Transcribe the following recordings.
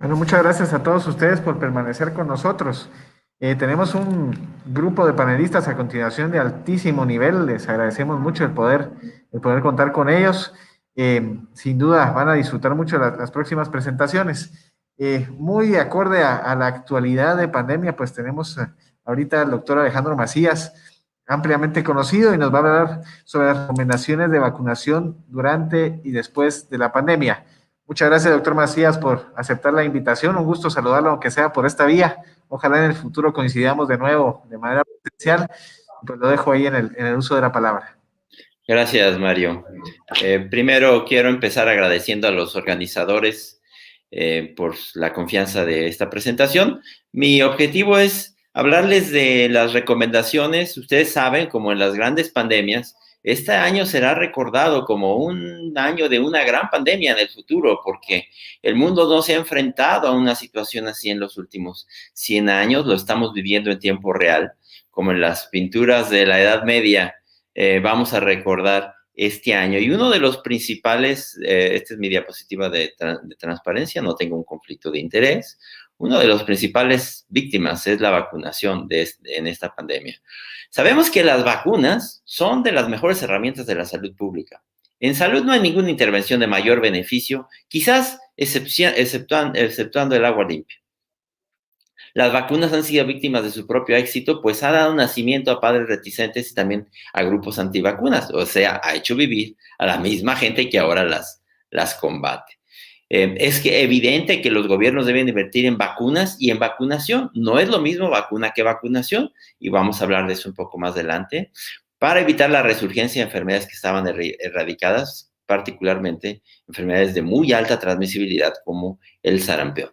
Bueno, muchas gracias a todos ustedes por permanecer con nosotros. Tenemos un grupo de panelistas a continuación de altísimo nivel. Les agradecemos mucho el poder contar con ellos. Sin duda van a disfrutar mucho las próximas presentaciones. Muy acorde a la actualidad de pandemia, pues tenemos ahorita al doctor Alejandro Macías, ampliamente conocido, y nos va a hablar sobre las recomendaciones de vacunación durante y después de la pandemia. Muchas gracias, doctor Macías, por aceptar la invitación. Un gusto saludarlo, aunque sea por esta vía. Ojalá en el futuro coincidamos de nuevo de manera presencial. Pues lo dejo ahí en el uso de la palabra. Gracias, Mario. Primero quiero empezar agradeciendo a los organizadores por la confianza de esta presentación. Mi objetivo es hablarles de las recomendaciones. Ustedes saben, como en las grandes pandemias, este año será recordado como un año de una gran pandemia en el futuro, porque el mundo no se ha enfrentado a una situación así en los últimos 100 años. Lo estamos viviendo en tiempo real, como en las pinturas de la Edad Media. Vamos a recordar este año. Y uno de los principales, esta es mi diapositiva de transparencia, no tengo un conflicto de interés. Uno de los principales víctimas es la vacunación en esta pandemia. Sabemos que las vacunas son de las mejores herramientas de la salud pública. En salud no hay ninguna intervención de mayor beneficio, quizás exceptuando el agua limpia. Las vacunas han sido víctimas de su propio éxito, pues ha dado nacimiento a padres reticentes y también a grupos antivacunas, o sea, ha hecho vivir a la misma gente que ahora las combate. Es que evidente que los gobiernos deben invertir en vacunas y en vacunación. No es lo mismo vacuna que vacunación, y vamos a hablar de eso un poco más adelante, para evitar la resurgencia de enfermedades que estaban erradicadas, particularmente enfermedades de muy alta transmisibilidad como el sarampión.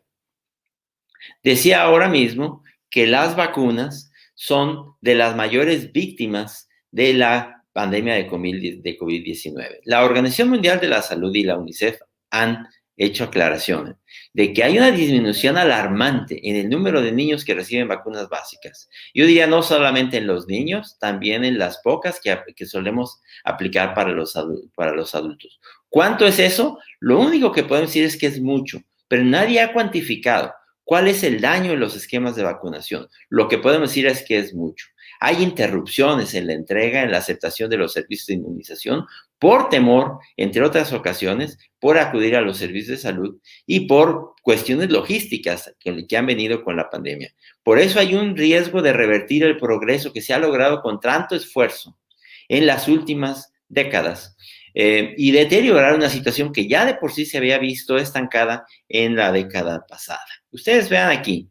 Decía ahora mismo que las vacunas son de las mayores víctimas de la pandemia de COVID-19. La Organización Mundial de la Salud y la UNICEF han hecho aclaraciones de que hay una disminución alarmante en el número de niños que reciben vacunas básicas. Yo diría no solamente en los niños, también en las pocas que solemos aplicar para los adultos. ¿Cuánto es eso? Lo único que podemos decir es que es mucho, pero nadie ha cuantificado ¿cuál es el daño en los esquemas de vacunación? Lo que podemos decir es que es mucho. Hay interrupciones en la entrega, en la aceptación de los servicios de inmunización por temor, entre otras ocasiones, por acudir a los servicios de salud y por cuestiones logísticas que han venido con la pandemia. Por eso hay un riesgo de revertir el progreso que se ha logrado con tanto esfuerzo en las últimas décadas y deteriorar una situación que ya de por sí se había visto estancada en la década pasada. Ustedes vean aquí,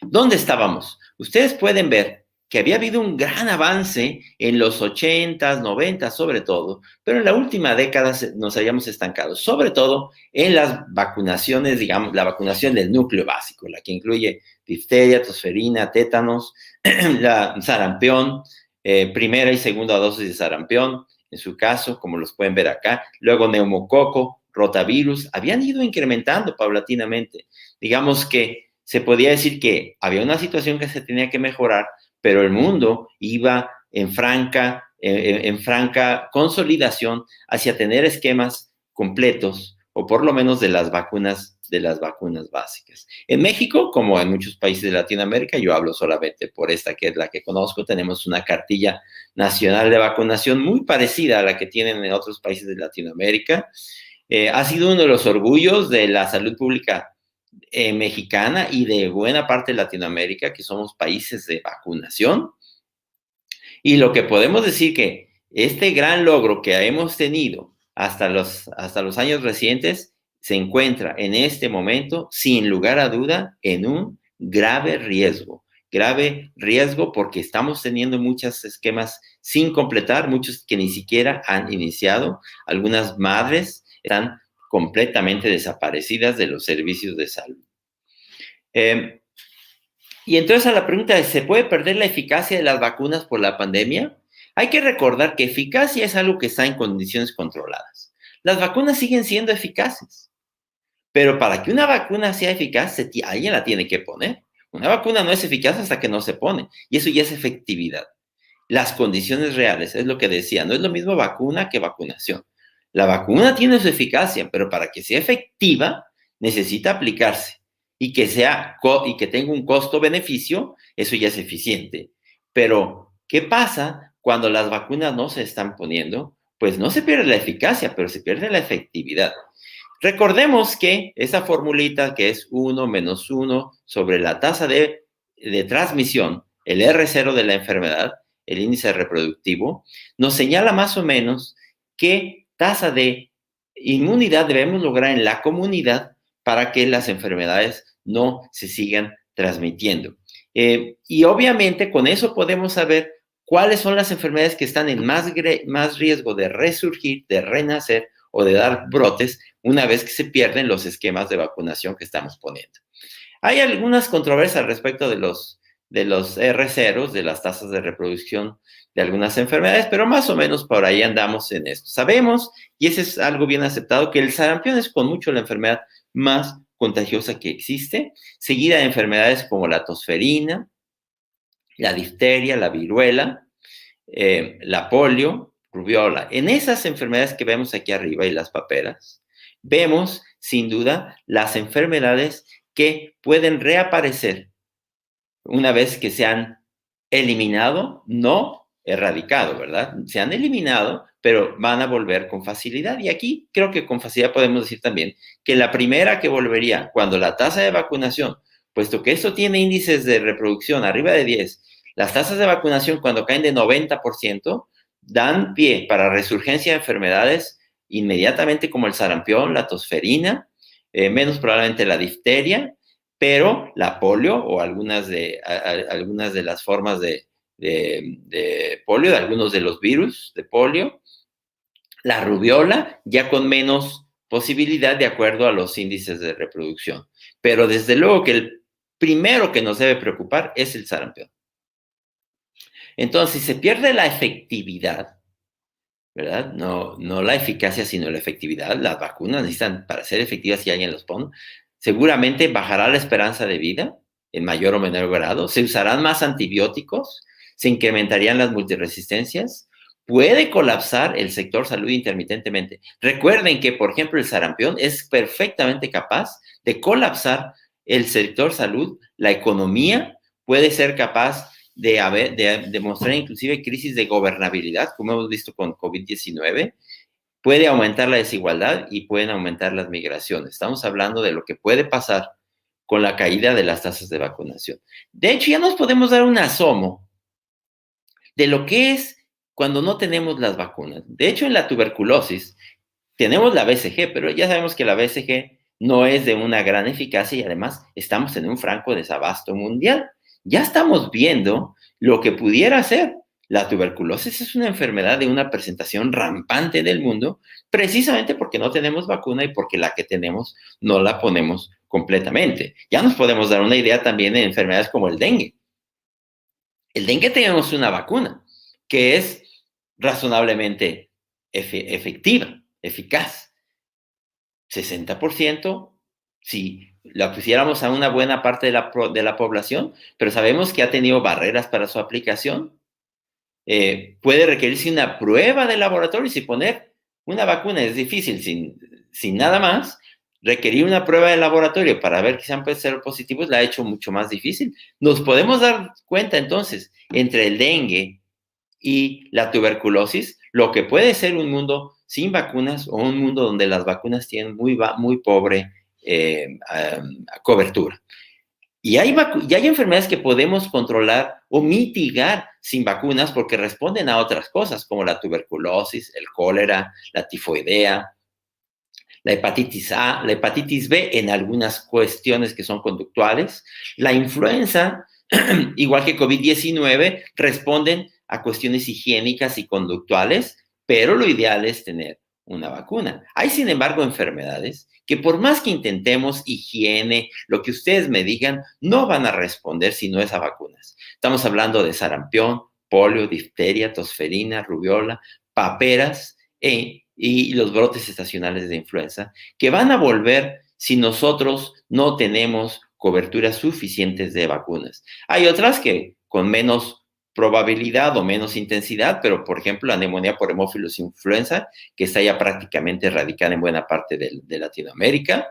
¿dónde estábamos? Ustedes pueden ver que había habido un gran avance en los 80s, 90s sobre todo, pero en la última década nos habíamos estancado, sobre todo en las vacunaciones, digamos, la vacunación del núcleo básico, la que incluye difteria, tosferina, tétanos, la sarampión, primera y segunda dosis de sarampión, en su caso, como los pueden ver acá, luego neumococo, rotavirus, habían ido incrementando paulatinamente. Digamos que se podía decir que había una situación que se tenía que mejorar, pero el mundo iba en franca consolidación hacia tener esquemas completos, o por lo menos de las vacunas básicas. En México, como en muchos países de Latinoamérica, yo hablo solamente por esta que es la que conozco, tenemos una cartilla nacional de vacunación muy parecida a la que tienen en otros países de Latinoamérica. Ha sido uno de los orgullos de la salud pública mexicana y de buena parte de Latinoamérica, que somos países de vacunación. Y lo que podemos decir que este gran logro que hemos tenido hasta los años recientes se encuentra en este momento, sin lugar a duda, en un grave riesgo. Grave riesgo porque estamos teniendo muchos esquemas sin completar, muchos que ni siquiera han iniciado. Algunas madres están completamente desaparecidas de los servicios de salud. Y entonces a la pregunta de, ¿se puede perder la eficacia de las vacunas por la pandemia? Hay que recordar que eficacia es algo que está en condiciones controladas. Las vacunas siguen siendo eficaces, pero para que una vacuna sea eficaz, alguien la tiene que poner. Una vacuna no es eficaz hasta que no se pone, y eso ya es efectividad. Las condiciones reales, es lo que decía, no es lo mismo vacuna que vacunación. La vacuna tiene su eficacia, pero para que sea efectiva, necesita aplicarse y que tenga un costo-beneficio, eso ya es eficiente. Pero, ¿qué pasa cuando las vacunas no se están poniendo? Pues no se pierde la eficacia, pero se pierde la efectividad. Recordemos que esa formulita que es 1 menos 1 sobre la tasa de transmisión, el R0 de la enfermedad, el índice reproductivo, nos señala más o menos qué tasa de inmunidad debemos lograr en la comunidad para que las enfermedades no se sigan transmitiendo. Y obviamente con eso podemos saber cuáles son las enfermedades que están en más riesgo de resurgir, de renacer o de dar brotes una vez que se pierden los esquemas de vacunación que estamos poniendo. Hay algunas controversias al respecto de los R0, de las tasas de reproducción de algunas enfermedades, pero más o menos por ahí andamos en esto. Sabemos, y eso es algo bien aceptado, que el sarampión es con mucho la enfermedad más contagiosa que existe, seguida de enfermedades como la tosferina, la difteria, la viruela, la polio, rubiola. En esas enfermedades que vemos aquí arriba y las paperas, vemos sin duda las enfermedades que pueden reaparecer una vez que se han eliminado, no erradicado, ¿verdad? Se han eliminado, pero van a volver con facilidad. Y aquí creo que con facilidad podemos decir también que la primera que volvería cuando la tasa de vacunación, puesto que esto tiene índices de reproducción arriba de 10, las tasas de vacunación cuando caen de 90% dan pie para resurgencia de enfermedades inmediatamente como el sarampión, la tosferina, menos probablemente la difteria, pero la polio o algunas de las formas de polio, de algunos de los virus de polio, la rubiola ya con menos posibilidad de acuerdo a los índices de reproducción. Pero desde luego que el primero que nos debe preocupar es el sarampión. Entonces, si se pierde la efectividad, ¿verdad? No la eficacia, sino la efectividad. Las vacunas necesitan, para ser efectivas, si alguien los pone, seguramente bajará la esperanza de vida en mayor o menor grado, se usarán más antibióticos, se incrementarían las multiresistencias, puede colapsar el sector salud intermitentemente. Recuerden que, por ejemplo, el sarampión es perfectamente capaz de colapsar el sector salud, la economía puede ser capaz de mostrar inclusive crisis de gobernabilidad, como hemos visto con COVID-19, puede aumentar la desigualdad y pueden aumentar las migraciones. Estamos hablando de lo que puede pasar con la caída de las tasas de vacunación. De hecho, ya nos podemos dar un asomo de lo que es cuando no tenemos las vacunas. De hecho, en la tuberculosis tenemos la BCG, pero ya sabemos que la BCG no es de una gran eficacia y además estamos en un franco desabasto mundial. Ya estamos viendo lo que pudiera ser. La tuberculosis es una enfermedad de una presentación rampante del mundo, precisamente porque no tenemos vacuna y porque la que tenemos no la ponemos completamente. Ya nos podemos dar una idea también de enfermedades como el dengue. El dengue tenemos una vacuna que es razonablemente efectiva, eficaz. 60%, si la pusiéramos a una buena parte de la población, pero sabemos que ha tenido barreras para su aplicación. Puede requerirse una prueba de laboratorio y si poner una vacuna es difícil sin nada más, requerir una prueba de laboratorio para ver que sean positivos la ha hecho mucho más difícil. Nos podemos dar cuenta entonces entre el dengue y la tuberculosis, lo que puede ser un mundo sin vacunas o un mundo donde las vacunas tienen muy pobre cobertura. Y hay enfermedades que podemos controlar o mitigar sin vacunas porque responden a otras cosas, como la tuberculosis, el cólera, la tifoidea, la hepatitis A, la hepatitis B en algunas cuestiones que son conductuales, la influenza, igual que COVID-19, responden a cuestiones higiénicas y conductuales, pero lo ideal es tener una vacuna. Hay, sin embargo, enfermedades que por más que intentemos higiene, lo que ustedes me digan, no van a responder si no es a vacunas. Estamos hablando de sarampión, polio, difteria, tosferina, rubiola, paperas y los brotes estacionales de influenza, que van a volver si nosotros no tenemos coberturas suficientes de vacunas. Hay otras que con menos probabilidad o menos intensidad, pero por ejemplo la neumonía por hemófilos influenza, que está ya prácticamente erradicada en buena parte de Latinoamérica,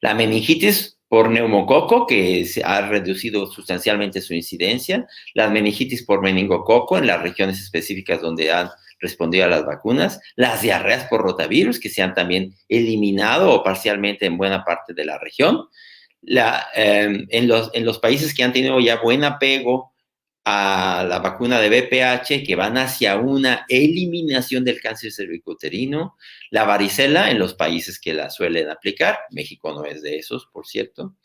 La meningitis por neumococo, que se ha reducido sustancialmente su incidencia, la meningitis por meningococo en las regiones específicas donde han respondido a las vacunas, las diarreas por rotavirus, que se han también eliminado o parcialmente en buena parte de la región. En los países que han tenido ya buen apego a la vacuna de VPH, que van hacia una eliminación del cáncer cervicouterino, la varicela en los países que la suelen aplicar, México no es de esos, por cierto,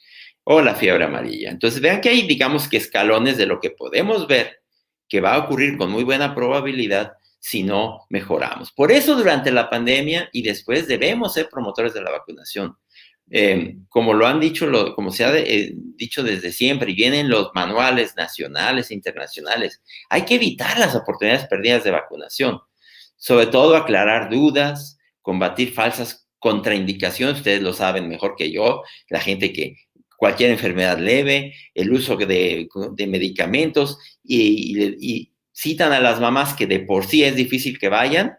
o la fiebre amarilla. Entonces, vean que hay, digamos que escalones de lo que podemos ver que va a ocurrir con muy buena probabilidad si no mejoramos. Por eso, durante la pandemia y después debemos ser promotores de la vacunación. Como lo han dicho, como se ha dicho desde siempre, y vienen los manuales nacionales e internacionales, hay que evitar las oportunidades perdidas de vacunación, sobre todo aclarar dudas, combatir falsas contraindicaciones, ustedes lo saben mejor que yo, la gente que cualquier enfermedad leve, el uso de medicamentos y citan a las mamás que de por sí es difícil que vayan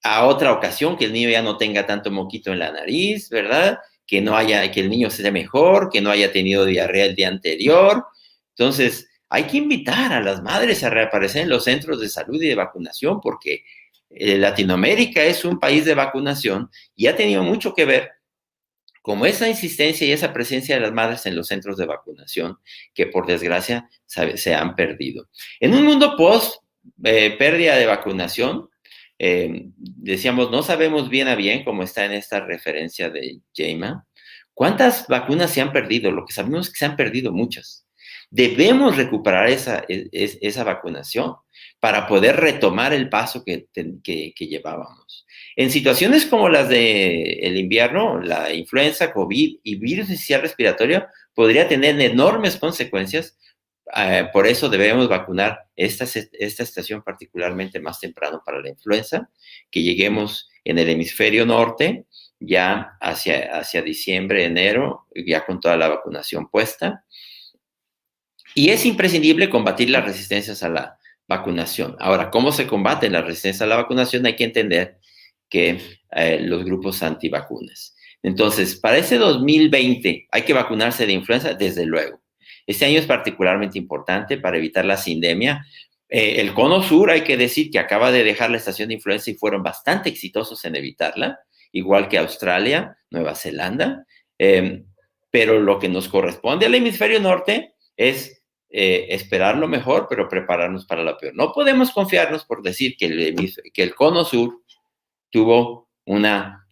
a otra ocasión, que el niño ya no tenga tanto moquito en la nariz, ¿verdad? Que el niño se dé mejor, que no haya tenido diarrea el día anterior. Entonces, hay que invitar a las madres a reaparecer en los centros de salud y de vacunación, porque Latinoamérica es un país de vacunación y ha tenido mucho que ver como esa insistencia y esa presencia de las madres en los centros de vacunación, que por desgracia se han perdido. En un mundo post pérdida de vacunación, decíamos, no sabemos bien a bien, como está en esta referencia de Jayma, cuántas vacunas se han perdido. Lo que sabemos es que se han perdido muchas. Debemos recuperar esa vacunación para poder retomar el paso que llevábamos. En situaciones como las del invierno, la influenza, COVID y virus inicial respiratorio podría tener enormes consecuencias. Por eso debemos vacunar esta estación particularmente más temprano para la influenza, que lleguemos en el hemisferio norte ya hacia diciembre, enero, ya con toda la vacunación puesta. Y es imprescindible combatir las resistencias a la vacunación. Ahora, ¿cómo se combate la resistencia a la vacunación? Hay que entender que los grupos antivacunas. Entonces, para ese 2020, ¿hay que vacunarse de influenza? Desde luego. Este año es particularmente importante para evitar la sindemia. El Cono Sur, hay que decir que acaba de dejar la estación de influenza y fueron bastante exitosos en evitarla, igual que Australia, Nueva Zelanda. Pero lo que nos corresponde al hemisferio norte es esperar lo mejor, pero prepararnos para lo peor. No podemos confiarnos por decir que el Cono Sur tuvo una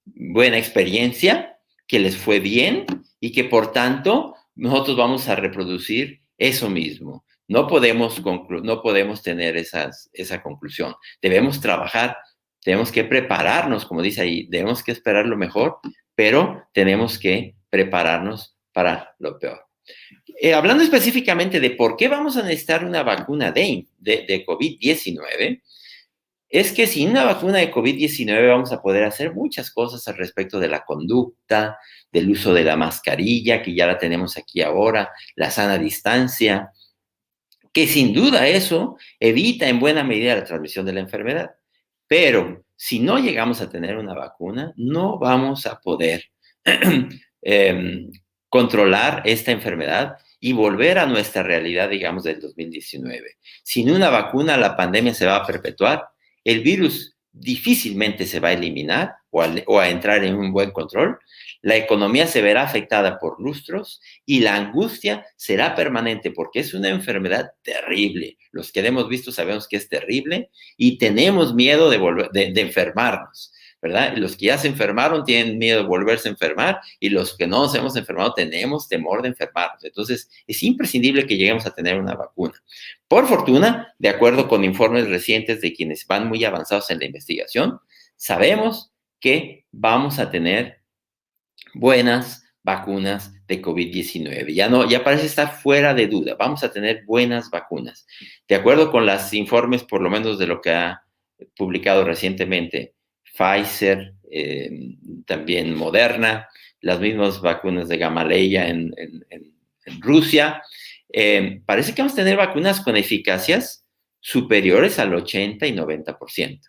buena experiencia, que les fue bien y que por tanto nosotros vamos a reproducir eso mismo. No podemos tener esa conclusión. Debemos trabajar, tenemos que prepararnos, como dice ahí, debemos que esperar lo mejor, pero tenemos que prepararnos para lo peor. Hablando específicamente de por qué vamos a necesitar una vacuna de COVID-19, es que sin una vacuna de COVID-19 vamos a poder hacer muchas cosas al respecto de la conducta, del uso de la mascarilla, que ya la tenemos aquí ahora, la sana distancia, que sin duda eso evita en buena medida la transmisión de la enfermedad. Pero si no llegamos a tener una vacuna, no vamos a poder controlar esta enfermedad y volver a nuestra realidad, digamos, del 2019. Sin una vacuna, la pandemia se va a perpetuar. El virus difícilmente se va a eliminar o a entrar en un buen control. La economía se verá afectada por lustros y la angustia será permanente porque es una enfermedad terrible. Los que la hemos visto sabemos que es terrible y tenemos miedo de enfermarnos, ¿verdad? Los que ya se enfermaron tienen miedo de volverse a enfermar y los que no nos hemos enfermado tenemos temor de enfermarnos. Entonces, es imprescindible que lleguemos a tener una vacuna. Por fortuna, de acuerdo con informes recientes de quienes van muy avanzados en la investigación, sabemos que vamos a tener buenas vacunas de COVID-19. Ya parece estar fuera de duda. Vamos a tener buenas vacunas. De acuerdo con los informes, por lo menos de lo que ha publicado recientemente Pfizer, también Moderna, las mismas vacunas de Gamaleya en Rusia, parece que vamos a tener vacunas con eficacias superiores al 80 y 90%.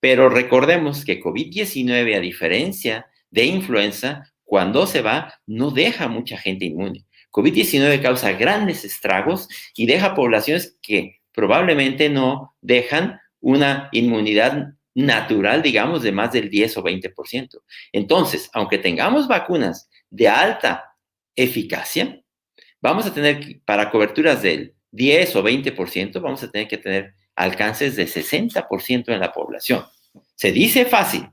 Pero recordemos que COVID-19, a diferencia de influenza, cuando se va, no deja mucha gente inmune. COVID-19 causa grandes estragos y deja poblaciones que probablemente no dejan una inmunidad natural, digamos, de más del 10 o 20%. Entonces, aunque tengamos vacunas de alta eficacia, vamos a tener, para coberturas del 10 o 20%, vamos a tener que tener alcances de 60% en la población. Se dice fácil,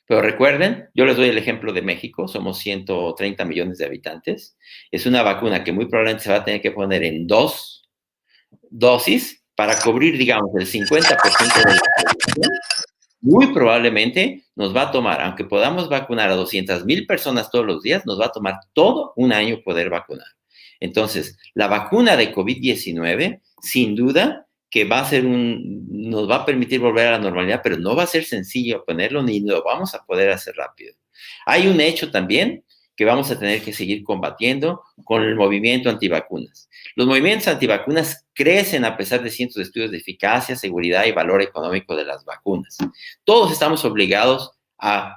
pero recuerden, yo les doy el ejemplo de México, somos 130 millones de habitantes. Es una vacuna que muy probablemente se va a tener que poner en 2 dosis para cubrir, digamos, el 50% de la población. Muy probablemente nos va a tomar, aunque podamos vacunar a 200,000 personas todos los días, nos va a tomar todo un año poder vacunar. Entonces, la vacuna de COVID-19, sin duda, que va a ser nos va a permitir volver a la normalidad, pero no va a ser sencillo ponerlo ni lo vamos a poder hacer rápido. Hay un hecho también que vamos a tener que seguir combatiendo con el movimiento antivacunas. Los movimientos antivacunas crecen a pesar de cientos de estudios de eficacia, seguridad y valor económico de las vacunas. Todos estamos obligados a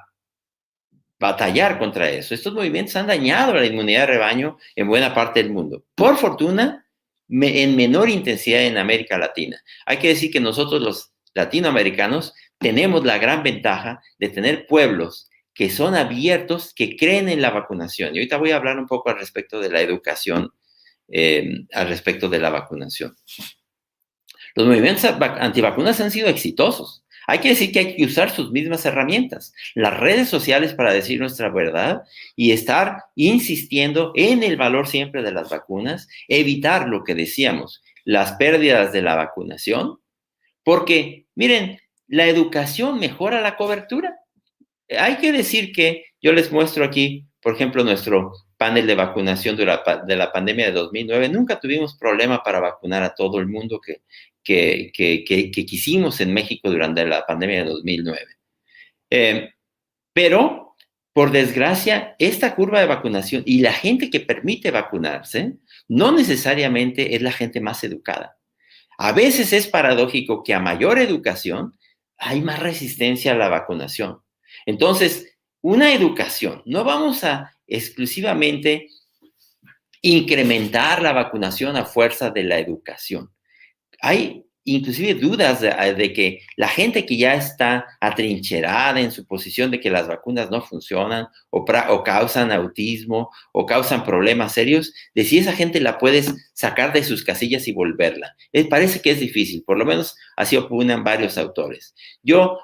batallar contra eso. Estos movimientos han dañado la inmunidad de rebaño en buena parte del mundo. Por fortuna, en menor intensidad en América Latina. Hay que decir que nosotros los latinoamericanos tenemos la gran ventaja de tener pueblos que son abiertos, que creen en la vacunación. Y ahorita voy a hablar un poco al respecto de la educación, al respecto de la vacunación. Los movimientos antivacunas han sido exitosos. Hay que decir que hay que usar sus mismas herramientas, las redes sociales para decir nuestra verdad y estar insistiendo en el valor siempre de las vacunas, evitar lo que decíamos, las pérdidas de la vacunación, porque, miren, la educación mejora la cobertura. Hay que decir que yo les muestro aquí, por ejemplo, nuestro panel de vacunación de la pandemia de 2009. Nunca tuvimos problema para vacunar a todo el mundo que quisimos en México durante la pandemia de 2009. Pero, por desgracia, esta curva de vacunación y la gente que permite vacunarse no necesariamente es la gente más educada. A veces es paradójico que a mayor educación hay más resistencia a la vacunación. Entonces, una educación, no vamos a exclusivamente incrementar la vacunación a fuerza de la educación. Hay inclusive dudas de que la gente que ya está atrincherada en su posición de que las vacunas no funcionan o causan autismo o causan problemas serios, de si esa gente la puedes sacar de sus casillas y volverla. Parece que es difícil, por lo menos así opinan varios autores.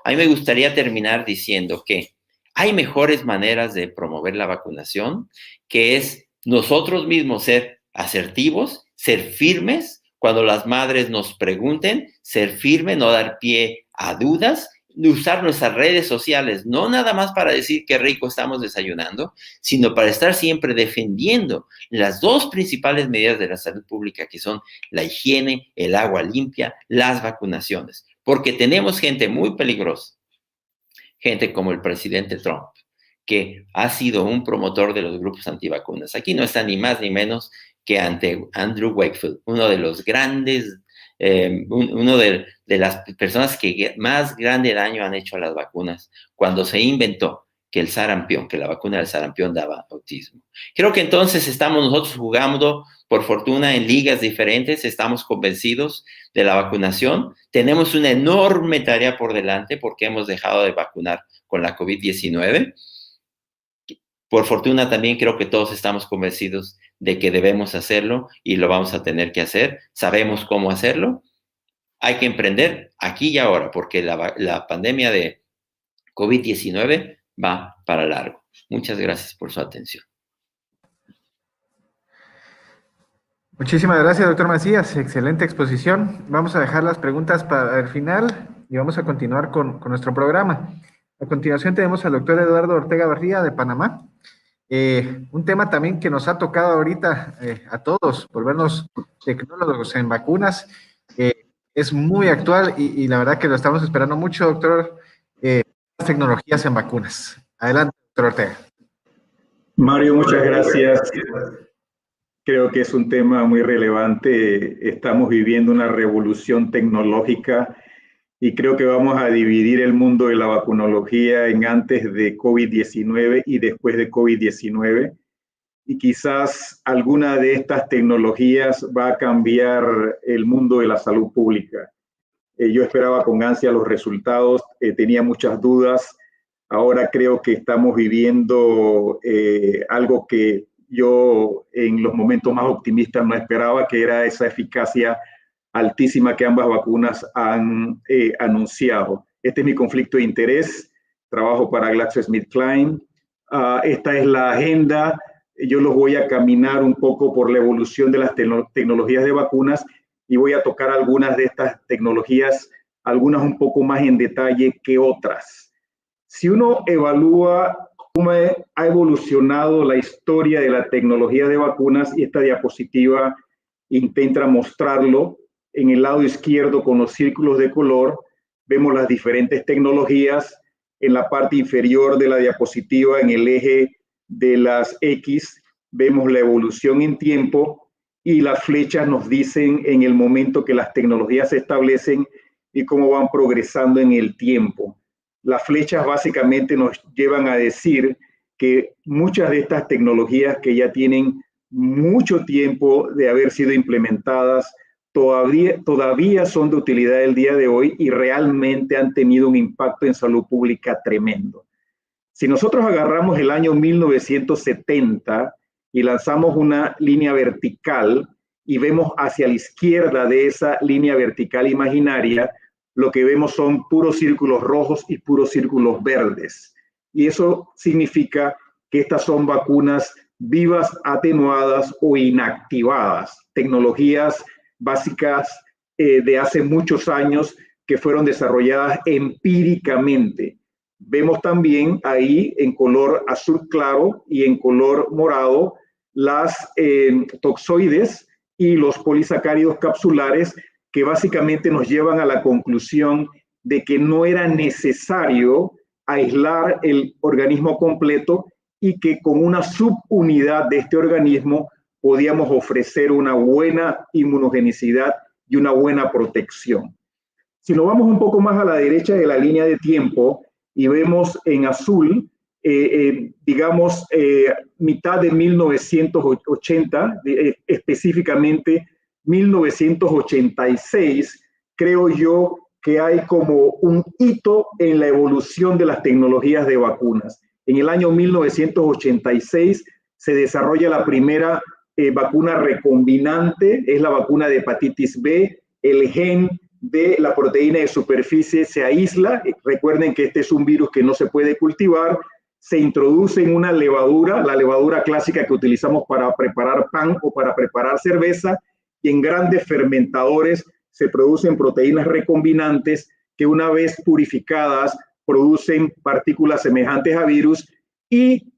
A mí me gustaría terminar diciendo que hay mejores maneras de promover la vacunación, que es nosotros mismos ser asertivos, ser firmes. Cuando las madres nos pregunten, ser firme, no dar pie a dudas, usar nuestras redes sociales, no nada más para decir qué rico estamos desayunando, sino para estar siempre defendiendo las dos principales medidas de la salud pública, que son la higiene, el agua limpia, las vacunaciones. Porque tenemos gente muy peligrosa, gente como el presidente Trump, que ha sido un promotor de los grupos antivacunas. Aquí no está ni más ni menos que ante Andrew Wakefield, uno de los grandes, uno de las personas que más grande daño han hecho a las vacunas, cuando se inventó que el sarampión, que la vacuna del sarampión daba autismo. Creo que entonces estamos nosotros jugando, por fortuna, en ligas diferentes, estamos convencidos de la vacunación, tenemos una enorme tarea por delante porque hemos dejado de vacunar con la COVID-19. Por fortuna también creo que todos estamos convencidos de que debemos hacerlo y lo vamos a tener que hacer. Sabemos cómo hacerlo. Hay que emprender aquí y ahora porque la pandemia de COVID-19 va para largo. Muchas gracias por su atención. Muchísimas gracias, doctor Macías. Excelente exposición. Vamos a dejar las preguntas para el final y vamos a continuar con nuestro programa. A continuación tenemos al doctor Eduardo Ortega Barría de Panamá. Un tema también que nos ha tocado ahorita a todos, volvernos tecnólogos en vacunas, es muy actual y la verdad que lo estamos esperando mucho, doctor, las tecnologías en vacunas. Adelante, doctor Ortega. Mario, muchas gracias. Creo que es un tema muy relevante. Estamos viviendo una revolución tecnológica y creo que vamos a dividir el mundo de la vacunología en antes de COVID-19 y después de COVID-19. Y quizás alguna de estas tecnologías va a cambiar el mundo de la salud pública. Yo esperaba con ansia los resultados, tenía muchas dudas. Ahora creo que estamos viviendo algo que yo en los momentos más optimistas no esperaba, que era esa eficacia altísima que ambas vacunas han anunciado. Este es mi conflicto de interés. Trabajo para GlaxoSmithKline. Esta es la agenda. Yo los voy a caminar un poco por la evolución de las tecnologías de vacunas y voy a tocar algunas de estas tecnologías, algunas un poco más en detalle que otras. Si uno evalúa cómo ha evolucionado la historia de la tecnología de vacunas, y esta diapositiva intenta mostrarlo, en el lado izquierdo con los círculos de color, vemos las diferentes tecnologías. En la parte inferior de la diapositiva, en el eje de las X, vemos la evolución en tiempo y las flechas nos dicen en el momento que las tecnologías se establecen y cómo van progresando en el tiempo. Las flechas básicamente nos llevan a decir que muchas de estas tecnologías que ya tienen mucho tiempo de haber sido implementadas todavía son de utilidad el día de hoy y realmente han tenido un impacto en salud pública tremendo. Si nosotros agarramos el año 1970 y lanzamos una línea vertical y vemos hacia la izquierda de esa línea vertical imaginaria, lo que vemos son puros círculos rojos y puros círculos verdes. Y eso significa que estas son vacunas vivas, atenuadas o inactivadas, tecnologías básicas de hace muchos años que fueron desarrolladas empíricamente. Vemos también ahí en color azul claro y en color morado las toxoides y los polisacáridos capsulares que básicamente nos llevan a la conclusión de que no era necesario aislar el organismo completo y que con una subunidad de este organismo podíamos ofrecer una buena inmunogenicidad y una buena protección. Si nos vamos un poco más a la derecha de la línea de tiempo y vemos en azul, digamos, mitad de 1980, específicamente 1986, creo yo que hay como un hito en la evolución de las tecnologías de vacunas. En el año 1986 se desarrolla la primera vacuna recombinante, es la vacuna de hepatitis B. El gen de la proteína de superficie se aísla. Recuerden que este es un virus que no se puede cultivar. Se introduce en una levadura, la levadura clásica que utilizamos para preparar pan o para preparar cerveza, y en grandes fermentadores se producen proteínas recombinantes que una vez purificadas producen partículas semejantes a virus. Y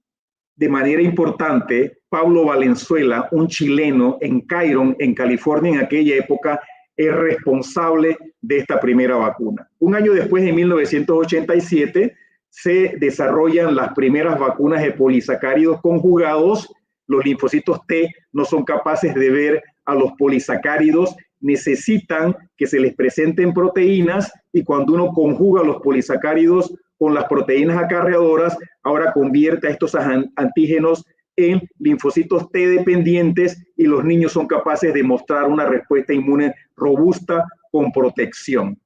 de manera importante, Pablo Valenzuela, un chileno en Cayron, en California, en aquella época, es responsable de esta primera vacuna. Un año después, en 1987, se desarrollan las primeras vacunas de polisacáridos conjugados. Los linfocitos T no son capaces de ver a los polisacáridos, necesitan que se les presenten proteínas, y cuando uno conjuga los polisacáridos con las proteínas acarreadoras, ahora convierte a estos antígenos en linfocitos T dependientes y los niños son capaces de mostrar una respuesta inmune robusta con protección.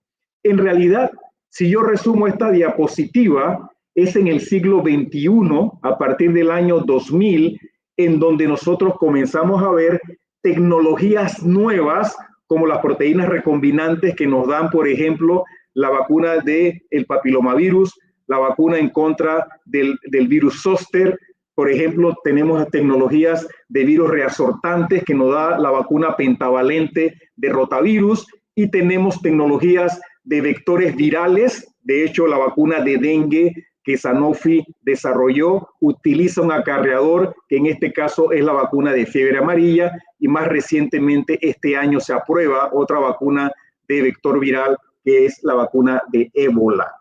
En realidad, si yo resumo esta diapositiva, es en el siglo XXI, a partir del año 2000, en donde nosotros comenzamos a ver tecnologías nuevas como las proteínas recombinantes que nos dan, por ejemplo, la vacuna del papilomavirus, la vacuna en contra del virus zóster. Por ejemplo, tenemos tecnologías de virus reabsortantes que nos da la vacuna pentavalente de rotavirus, y tenemos tecnologías de vectores virales. De hecho, la vacuna de dengue que Sanofi desarrolló utiliza un acarreador, que en este caso es la vacuna de fiebre amarilla, y más recientemente este año se aprueba otra vacuna de vector viral, que es la vacuna de ébola.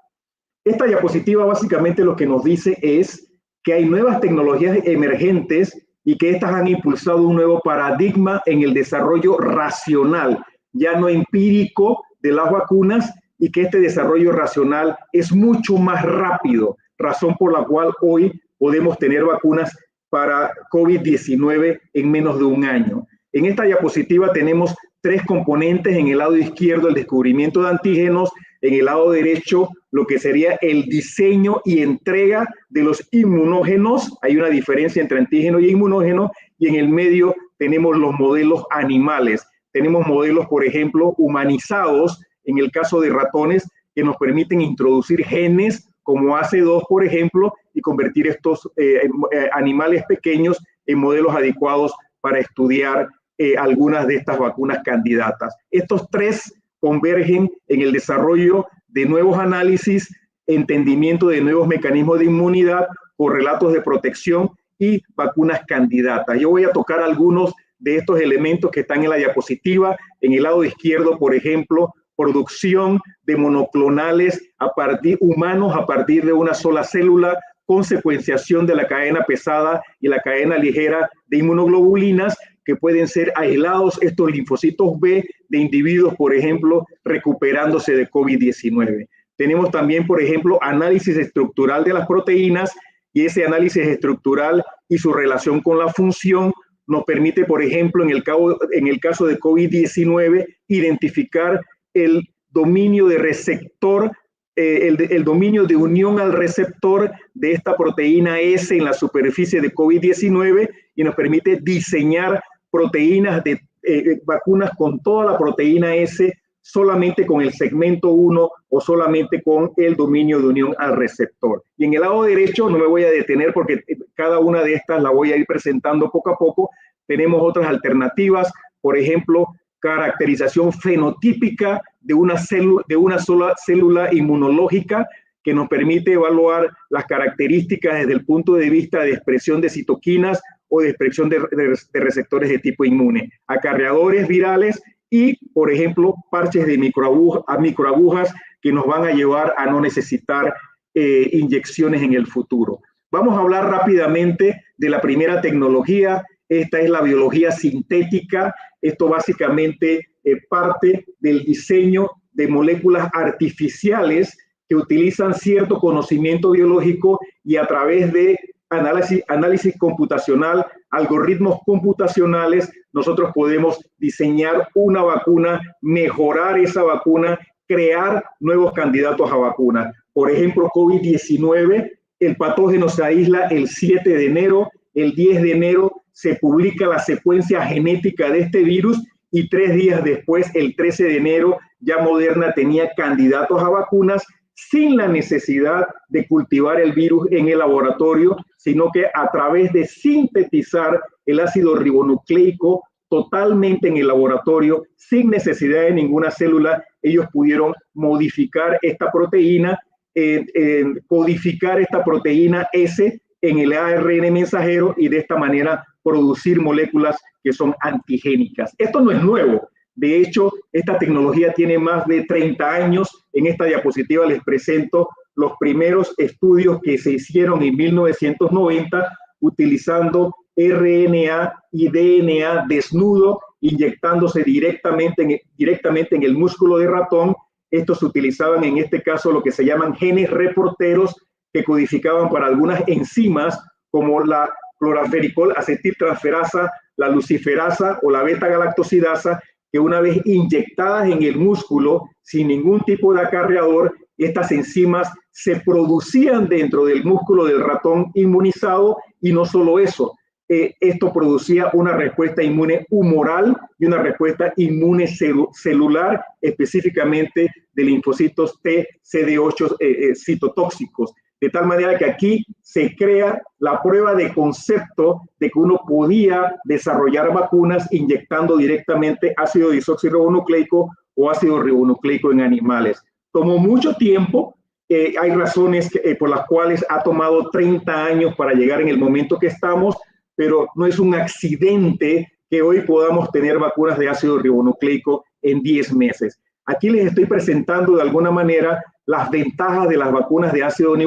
Esta diapositiva básicamente lo que nos dice es que hay nuevas tecnologías emergentes y que estas han impulsado un nuevo paradigma en el desarrollo racional, ya no empírico, de las vacunas, y que este desarrollo racional es mucho más rápido, razón por la cual hoy podemos tener vacunas para COVID-19 en menos de un año. En esta diapositiva tenemos 3 componentes: en el lado izquierdo el descubrimiento de antígenos, en el lado derecho lo que sería el diseño y entrega de los inmunógenos. Hay una diferencia entre antígeno y inmunógeno, y en el medio tenemos los modelos animales. Tenemos modelos, por ejemplo, humanizados, en el caso de ratones, que nos permiten introducir genes como AC2, por ejemplo, y convertir estos animales pequeños en modelos adecuados para estudiar algunas de estas vacunas candidatas. Estos 3 convergen en el desarrollo de nuevos análisis, entendimiento de nuevos mecanismos de inmunidad, correlatos de protección y vacunas candidatas. Yo voy a tocar algunos de estos elementos que están en la diapositiva. En el lado izquierdo, por ejemplo, producción de monoclonales humanos a partir de una sola célula, con secuenciación de la cadena pesada y la cadena ligera de inmunoglobulinas, que pueden ser aislados estos linfocitos B de individuos, por ejemplo, recuperándose de COVID-19. Tenemos también, por ejemplo, análisis estructural de las proteínas, y ese análisis estructural y su relación con la función nos permite, por ejemplo, en el caso de COVID-19, identificar el dominio de receptor, el dominio de unión al receptor de esta proteína S en la superficie de COVID-19, y nos permite diseñar proteínas de vacunas con toda la proteína S, solamente con el segmento 1 o solamente con el dominio de unión al receptor. Y en el lado derecho, no me voy a detener porque cada una de estas la voy a ir presentando poco a poco, tenemos otras alternativas, por ejemplo, caracterización fenotípica de una sola célula inmunológica, que nos permite evaluar las características desde el punto de vista de expresión de citoquinas o de expresión de receptores de tipo inmune, acarreadores virales y, por ejemplo, parches de microagujas que nos van a llevar a no necesitar inyecciones en el futuro. Vamos a hablar rápidamente de la primera tecnología. Esta es la biología sintética. Esto básicamente parte del diseño de moléculas artificiales que utilizan cierto conocimiento biológico, y a través de análisis computacional, algoritmos computacionales, nosotros podemos diseñar una vacuna, mejorar esa vacuna, crear nuevos candidatos a vacuna. Por ejemplo, COVID-19, el patógeno se aísla el 7 de enero, el 10 de enero se publica la secuencia genética de este virus, y 3 días después, el 13 de enero, ya Moderna tenía candidatos a vacunas sin la necesidad de cultivar el virus en el laboratorio, sino que a través de sintetizar el ácido ribonucleico totalmente en el laboratorio, sin necesidad de ninguna célula, ellos pudieron modificar esta proteína, codificar esta proteína S en el ARN mensajero, y de esta manera producir moléculas que son antigénicas. Esto no es nuevo. De hecho, esta tecnología tiene más de 30 años. En esta diapositiva les presento los primeros estudios que se hicieron en 1990 utilizando RNA y DNA desnudo, inyectándose directamente en el músculo de ratón. Estos utilizaban en este caso lo que se llaman genes reporteros, que codificaban para algunas enzimas como la clorafericol acetiltransferasa, la luciferasa o la beta-galactosidasa, que una vez inyectadas en el músculo sin ningún tipo de acarreador, estas enzimas se producían dentro del músculo del ratón inmunizado. Y no solo eso, esto producía una respuesta inmune humoral y una respuesta inmune celular, específicamente de linfocitos T, CD8 citotóxicos. De tal manera que aquí se crea la prueba de concepto de que uno podía desarrollar vacunas inyectando directamente ácido desoxirribonucleico o ácido ribonucleico en animales. Tomó mucho tiempo. Hay razones por las cuales ha tomado 30 años para llegar en el momento que estamos, pero no es un accidente que hoy podamos tener vacunas de ácido ribonucleico en 10 meses. Aquí les estoy presentando de alguna manera las ventajas de las vacunas de ácidos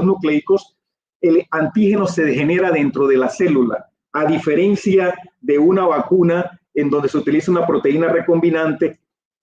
nucleicos. El antígeno se genera dentro de la célula, a diferencia de una vacuna en donde se utiliza una proteína recombinante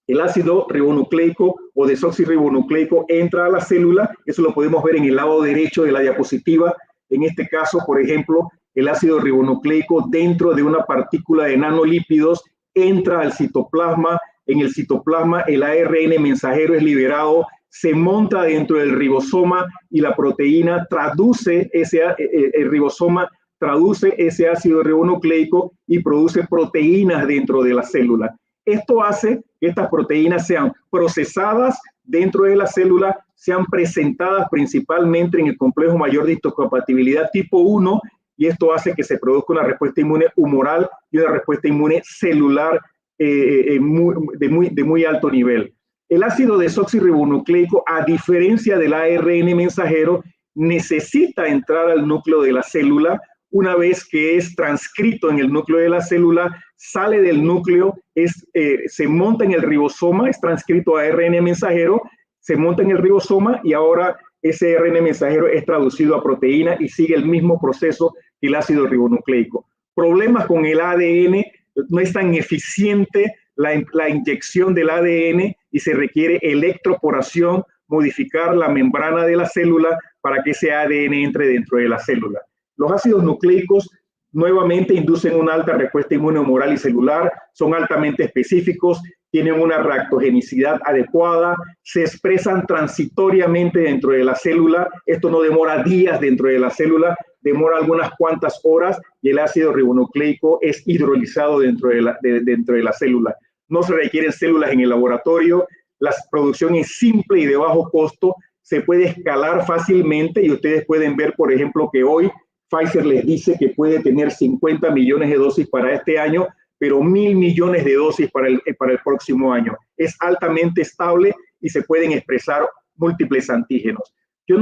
el ácido ribonucleico o desoxirribonucleico entra a la célula. Eso lo podemos ver en el lado derecho de la diapositiva. En este caso, por ejemplo, el ácido ribonucleico dentro de una partícula de nanolípidos entra al citoplasma. En el citoplasma el ARN mensajero es liberado, se monta dentro del ribosoma y la proteína traduce el ribosoma traduce ese ácido ribonucleico y produce proteínas dentro de la célula. Esto hace que estas proteínas sean procesadas dentro de la célula, sean presentadas principalmente en el complejo mayor de histocompatibilidad tipo 1, y esto hace que se produzca una respuesta inmune humoral y una respuesta inmune celular de muy alto nivel. El ácido desoxirribonucleico, a diferencia del ARN mensajero, necesita entrar al núcleo de la célula. Una vez que es transcrito en el núcleo de la célula, sale del núcleo, se monta en el ribosoma, es transcrito a ARN mensajero, se monta en el ribosoma y ahora ese ARN mensajero es traducido a proteína y sigue el mismo proceso que el ácido ribonucleico. Problemas con el ADN, no es tan eficiente la inyección del ADN y se requiere electroporación, modificar la membrana de la célula para que ese ADN entre dentro de la célula. Los ácidos nucleicos nuevamente inducen una alta respuesta inmune humoral y celular, son altamente específicos, tienen una reactogenicidad adecuada, se expresan transitoriamente dentro de la célula. Esto no demora días dentro de la célula, demora algunas cuantas horas, y el ácido ribonucleico es hidrolizado dentro de la célula. No se requieren células en el laboratorio, la producción es simple y de bajo costo, se puede escalar fácilmente, y ustedes pueden ver, por ejemplo, que hoy Pfizer les dice que puede tener 50 millones de dosis para este año, pero 1.000 millones de dosis para el próximo año. Es altamente estable y se pueden expresar múltiples antígenos. Yo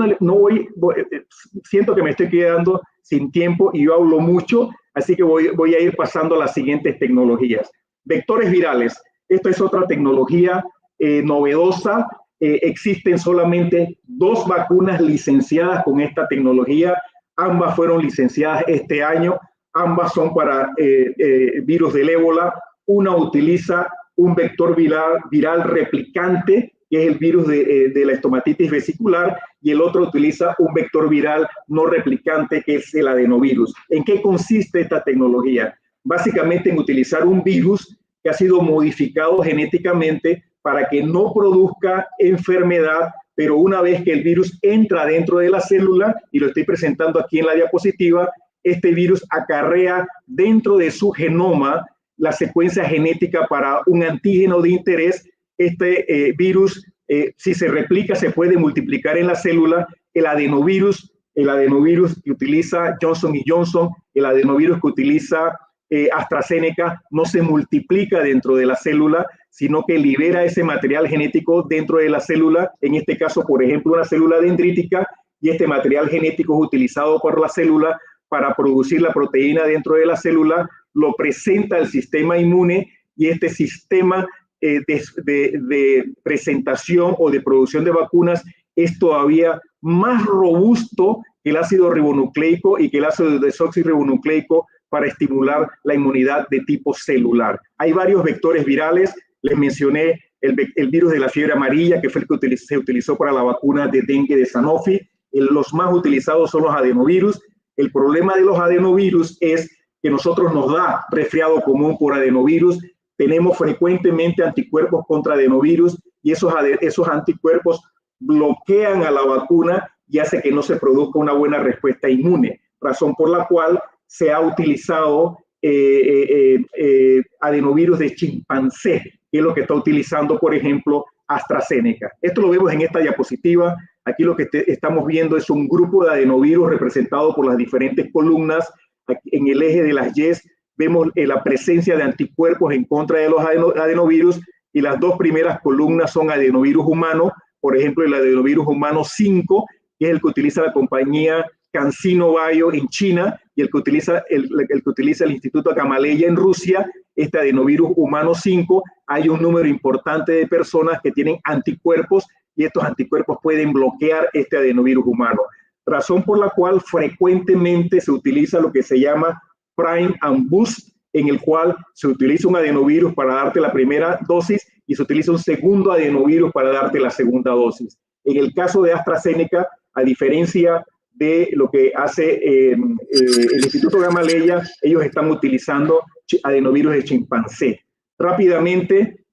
siento que me estoy quedando sin tiempo y yo hablo mucho, así que voy a ir pasando a las siguientes tecnologías. Vectores virales. Esta es otra tecnología novedosa. Existen solamente 2 vacunas licenciadas con esta tecnología. Ambas fueron licenciadas este año. Ambas son para virus del ébola. Una utiliza un vector viral replicante, que es el virus de la estomatitis vesicular, y el otro utiliza un vector viral no replicante, que es el adenovirus. ¿En qué consiste esta tecnología? Básicamente en utilizar un virus que ha sido modificado genéticamente para que no produzca enfermedad, pero una vez que el virus entra dentro de la célula, y lo estoy presentando aquí en la diapositiva, este virus acarrea dentro de su genoma la secuencia genética para un antígeno de interés. Este virus, si se replica, se puede multiplicar en la célula. El adenovirus que utiliza Johnson & Johnson, el adenovirus que utiliza AstraZeneca, no se multiplica dentro de la célula, sino que libera ese material genético dentro de la célula, en este caso, por ejemplo, una célula dendrítica, y este material genético es utilizado por la célula para producir la proteína dentro de la célula, lo presenta al sistema inmune, y este sistema de presentación o de producción de vacunas es todavía más robusto que el ácido ribonucleico y que el ácido desoxirribonucleico para estimular la inmunidad de tipo celular. Hay varios vectores virales. Les mencioné el virus de la fiebre amarilla, que fue el que se utilizó para la vacuna de dengue de Sanofi. Los más utilizados son los adenovirus. El problema de los adenovirus es que nosotros nos da resfriado común por adenovirus. Tenemos frecuentemente anticuerpos contra adenovirus, y esos anticuerpos bloquean a la vacuna y hace que no se produzca una buena respuesta inmune, razón por la cual se ha utilizado adenovirus de chimpancé, que es lo que está utilizando, por ejemplo, AstraZeneca. Esto lo vemos en esta diapositiva. Aquí lo que estamos viendo es un grupo de adenovirus representado por las diferentes columnas. Aquí, en el eje de las Y, vemos la presencia de anticuerpos en contra de los adenovirus, y las 2 primeras columnas son adenovirus humano. Por ejemplo, el adenovirus humano 5, que es el que utiliza la compañía CanSino Bio en China, y el que utiliza el Instituto Gamaleya en Rusia. Este adenovirus humano 5, hay un número importante de personas que tienen anticuerpos, y estos anticuerpos pueden bloquear este adenovirus humano, razón por la cual frecuentemente se utiliza lo que se llama Prime and Boost, en el cual se utiliza un adenovirus para darte la primera dosis y se utiliza un segundo adenovirus para darte la segunda dosis. En el caso de AstraZeneca, a diferencia de lo que hace el Instituto Gamaleya, ellos están utilizando adenovirus de chimpancé. Rápidamente,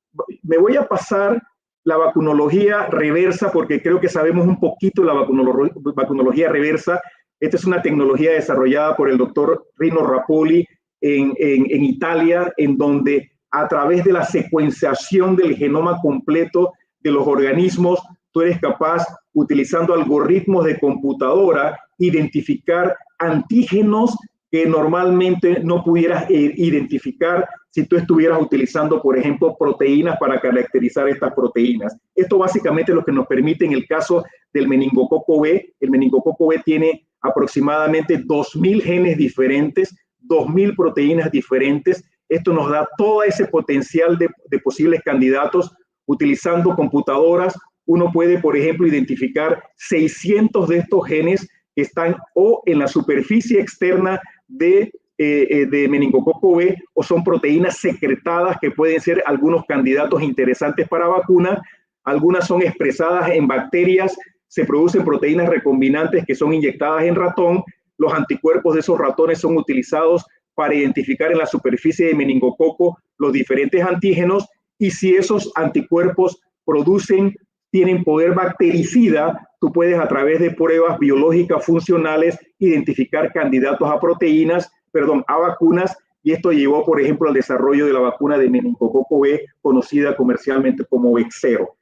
me voy a pasar la vacunología reversa porque creo que sabemos un poquito la vacunología reversa. Esta es una tecnología desarrollada por el doctor Rino Rapoli en Italia, en donde a través de la secuenciación del genoma completo de los organismos, tú eres capaz, utilizando algoritmos de computadora, identificar antígenos que normalmente no pudieras identificar si tú estuvieras utilizando, por ejemplo, proteínas para caracterizar estas proteínas. Esto básicamente es lo que nos permite en el caso del meningococo B. El meningococo B tiene aproximadamente 2.000 genes diferentes, 2.000 proteínas diferentes. Esto nos da todo ese potencial de posibles candidatos. Utilizando computadoras, uno puede, por ejemplo, identificar 600 de estos genes que están o en la superficie externa de meningococo B o son proteínas secretadas que pueden ser algunos candidatos interesantes para vacuna. Algunas son expresadas en bacterias, se producen proteínas recombinantes que son inyectadas en ratón. Los anticuerpos de esos ratones son utilizados para identificar en la superficie de meningococo los diferentes antígenos, y si esos anticuerpos tienen poder bactericida, tú puedes a través de pruebas biológicas funcionales identificar candidatos a vacunas, y esto llevó, por ejemplo, al desarrollo de la vacuna de meningococo B, conocida comercialmente como Bexsero.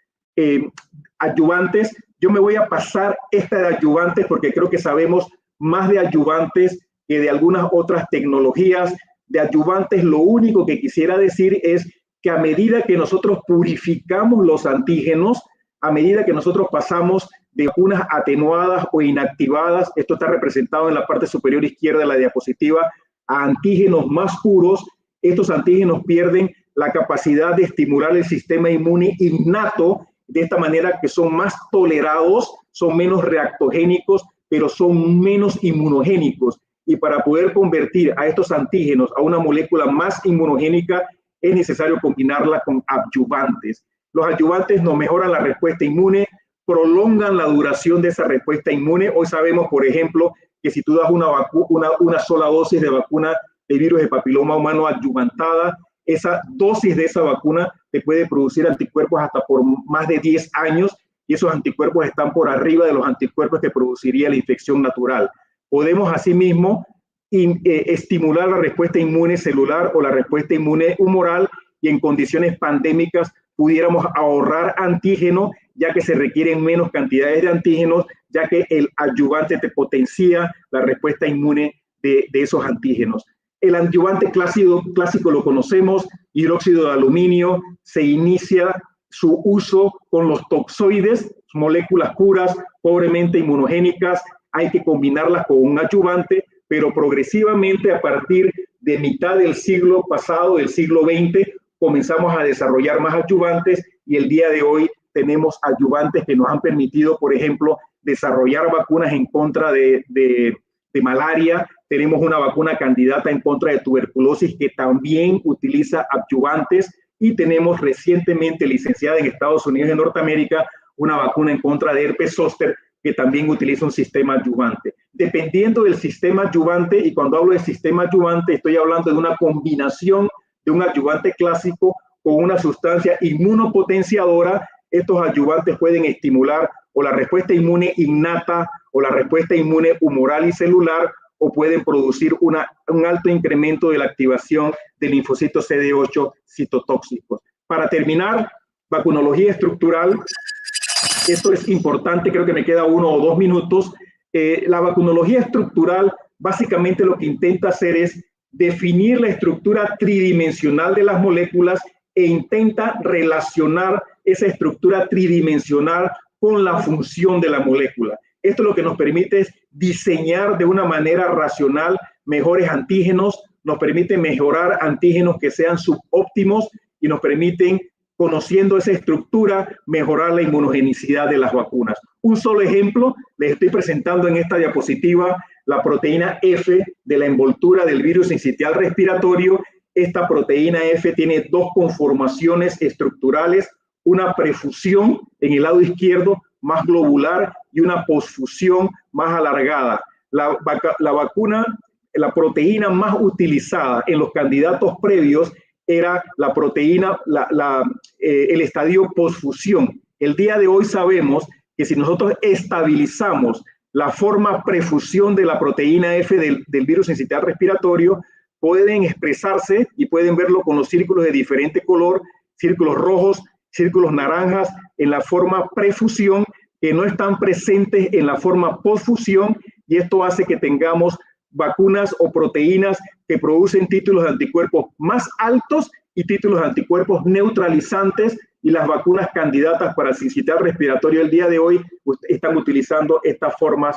Adyuvantes, yo me voy a pasar esta de adyuvantes porque creo que sabemos más de adyuvantes que de algunas otras tecnologías. De adyuvantes, lo único que quisiera decir es que a medida que nosotros purificamos los antígenos, a medida que nosotros pasamos de vacunas atenuadas o inactivadas, esto está representado en la parte superior izquierda de la diapositiva, a antígenos más puros, estos antígenos pierden la capacidad de estimular el sistema inmune innato, de esta manera que son más tolerados, son menos reactogénicos, pero son menos inmunogénicos. Y para poder convertir a estos antígenos a una molécula más inmunogénica, es necesario combinarla con adyuvantes. Los adyuvantes nos mejoran la respuesta inmune, prolongan la duración de esa respuesta inmune. Hoy sabemos, por ejemplo, que si tú das una sola dosis de vacuna de virus de papiloma humano adyuvantada, esa dosis de esa vacuna te puede producir anticuerpos hasta por más de 10 años, y esos anticuerpos están por arriba de los anticuerpos que produciría la infección natural. Podemos asimismo estimular la respuesta inmune celular o la respuesta inmune humoral, y en condiciones pandémicas pudiéramos ahorrar antígeno, ya que se requieren menos cantidades de antígenos, ya que el adyuvante te potencia la respuesta inmune de esos antígenos. El adyuvante clásico lo conocemos, hidróxido de aluminio. Se inicia su uso con los toxoides, moléculas puras, pobremente inmunogénicas. Hay que combinarlas con un adyuvante, pero progresivamente a partir de mitad del siglo pasado, del siglo XX, comenzamos a desarrollar más adyuvantes, y el día de hoy tenemos adyuvantes que nos han permitido, por ejemplo, desarrollar vacunas en contra de malaria. Tenemos una vacuna candidata en contra de tuberculosis que también utiliza adyuvantes, y tenemos recientemente licenciada en Estados Unidos de Norteamérica una vacuna en contra de herpes zóster que también utiliza un sistema adyuvante. Dependiendo del sistema adyuvante, y cuando hablo de sistema adyuvante estoy hablando de una combinación de un adyuvante clásico con una sustancia inmunopotenciadora, estos adyuvantes pueden estimular o la respuesta inmune innata o la respuesta inmune humoral y celular, o pueden producir un alto incremento de la activación de linfocitos CD8 citotóxicos. Para terminar, vacunología estructural. Esto es importante, creo que me queda 1 o 2 minutos. La vacunología estructural básicamente lo que intenta hacer es definir la estructura tridimensional de las moléculas e intenta relacionar esa estructura tridimensional con la función de la molécula. Esto lo que nos permite es diseñar de una manera racional mejores antígenos, nos permite mejorar antígenos que sean subóptimos, y nos permiten, conociendo esa estructura, mejorar la inmunogenicidad de las vacunas. Un solo ejemplo, les estoy presentando en esta diapositiva la proteína F de la envoltura del virus sincitial respiratorio. esta proteína F tiene dos conformaciones estructurales, una prefusión en el lado izquierdo más globular y una posfusión más alargada. La vacuna, la proteína más utilizada en los candidatos previos era la proteína, el estadio posfusión. El día de hoy sabemos que si nosotros estabilizamos la forma prefusión de la proteína F del virus sincitial respiratorio, pueden expresarse y pueden verlo con los círculos de diferente color, círculos rojos, círculos naranjas, en la forma prefusión, que no están presentes en la forma posfusión, y esto hace que tengamos vacunas o proteínas que producen títulos de anticuerpos más altos y títulos de anticuerpos neutralizantes, y las vacunas candidatas para el sincitial respiratorio el día de hoy están utilizando estas formas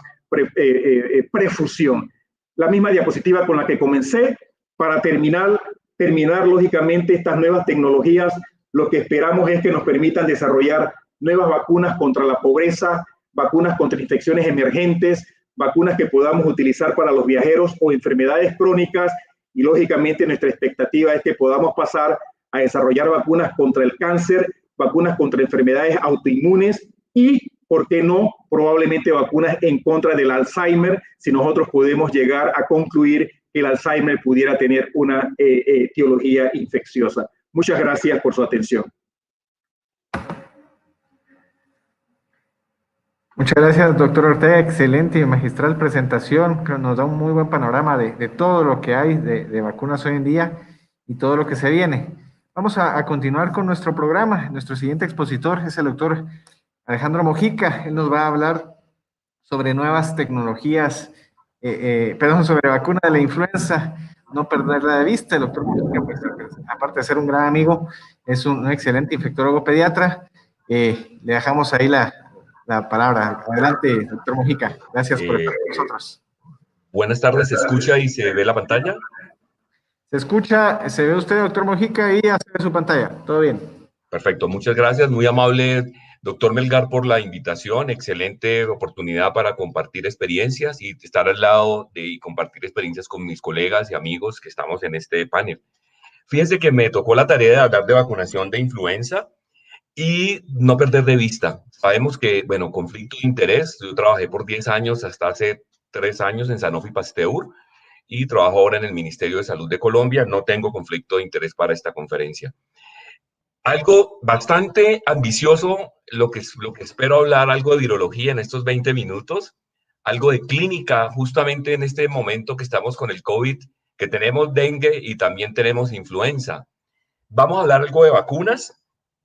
prefusión. La misma diapositiva con la que comencé. Para terminar lógicamente estas nuevas tecnologías, lo que esperamos es que nos permitan desarrollar nuevas vacunas contra la pobreza, vacunas contra infecciones emergentes, vacunas que podamos utilizar para los viajeros o enfermedades crónicas, y lógicamente nuestra expectativa es que podamos pasar a desarrollar vacunas contra el cáncer, vacunas contra enfermedades autoinmunes y, ¿por qué no?, probablemente vacunas en contra del Alzheimer, si nosotros podemos llegar a concluir que el Alzheimer pudiera tener una etiología infecciosa. Muchas gracias por su atención. Muchas gracias, doctor Ortega. Excelente y magistral presentación. Creo que nos da un muy buen panorama de todo lo que hay de vacunas hoy en día y todo lo que se viene. Vamos a continuar con nuestro programa. Nuestro siguiente expositor es el doctor Alejandro Mojica. Él nos va a hablar sobre nuevas tecnologías, sobre vacuna de la influenza. No perderla de vista. El doctor Mojica, pues, aparte de ser un gran amigo, es un excelente infectólogo pediatra. Le dejamos ahí la palabra. Adelante, doctor Mojica. Gracias por estar con nosotros. Buenas tardes, ¿se escucha y se ve la pantalla? Se escucha, se ve usted, doctor Mojica, y ya se ve su pantalla. Todo bien. Perfecto, muchas gracias. Muy amable, doctor Melgar, por la invitación. Excelente oportunidad para compartir experiencias y estar al lado y compartir experiencias con mis colegas y amigos que estamos en este panel. Fíjense que me tocó la tarea de hablar de vacunación de influenza y no perder de vista. Sabemos que, bueno, conflicto de interés. Yo trabajé por 10 años, hasta hace 3 años en Sanofi Pasteur, y trabajo ahora en el Ministerio de Salud de Colombia. No tengo conflicto de interés para esta conferencia. Algo bastante ambicioso, lo que espero hablar, algo de virología en estos 20 minutos, algo de clínica, justamente en este momento que estamos con el COVID, que tenemos dengue y también tenemos influenza. Vamos a hablar algo de vacunas,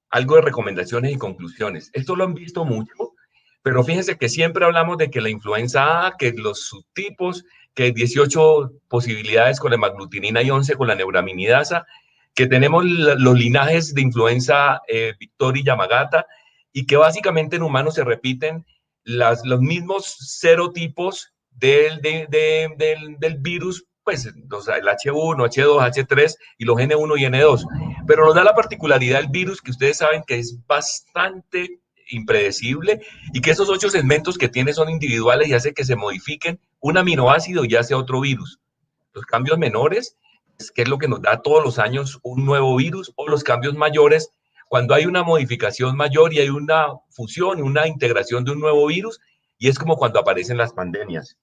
algo de recomendaciones y conclusiones. Esto lo han visto mucho, pero fíjense que siempre hablamos de que la influenza A, que los subtipos, que 18 posibilidades con la hemaglutinina y 11 con la neuraminidasa, que tenemos los linajes de influenza Victor y Yamagata, y que básicamente en humanos se repiten los mismos serotipos del virus, pues el H1, H2, H3 y los N1 y N2. Pero nos da la particularidad del virus, que ustedes saben que es bastante impredecible y que esos 8 segmentos que tiene son individuales y hace que se modifiquen un aminoácido y hace otro virus. Los cambios menores, que es lo que nos da todos los años un nuevo virus, o los cambios mayores, cuando hay una modificación mayor y hay una fusión y una integración de un nuevo virus, y es como cuando aparecen las pandemias.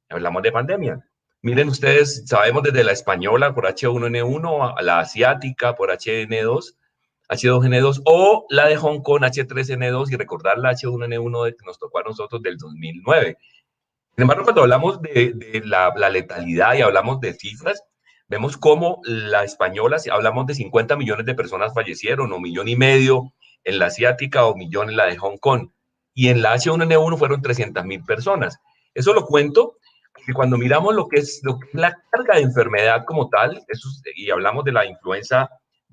Hablamos de pandemia. Miren ustedes, sabemos desde la española por H1N1, a la asiática por H2N2, o la de Hong Kong H3N2, y recordar la H1N1 que nos tocó a nosotros del 2009. Sin embargo, cuando hablamos de la letalidad y hablamos de cifras, vemos cómo la española, si hablamos de 50 millones de personas fallecieron, o 1,5 millones en la asiática, o 1 millón en la de Hong Kong. Y en la H1N1 fueron 300,000 personas. Eso lo cuento porque cuando miramos lo que es la carga de enfermedad como tal, y hablamos de la influenza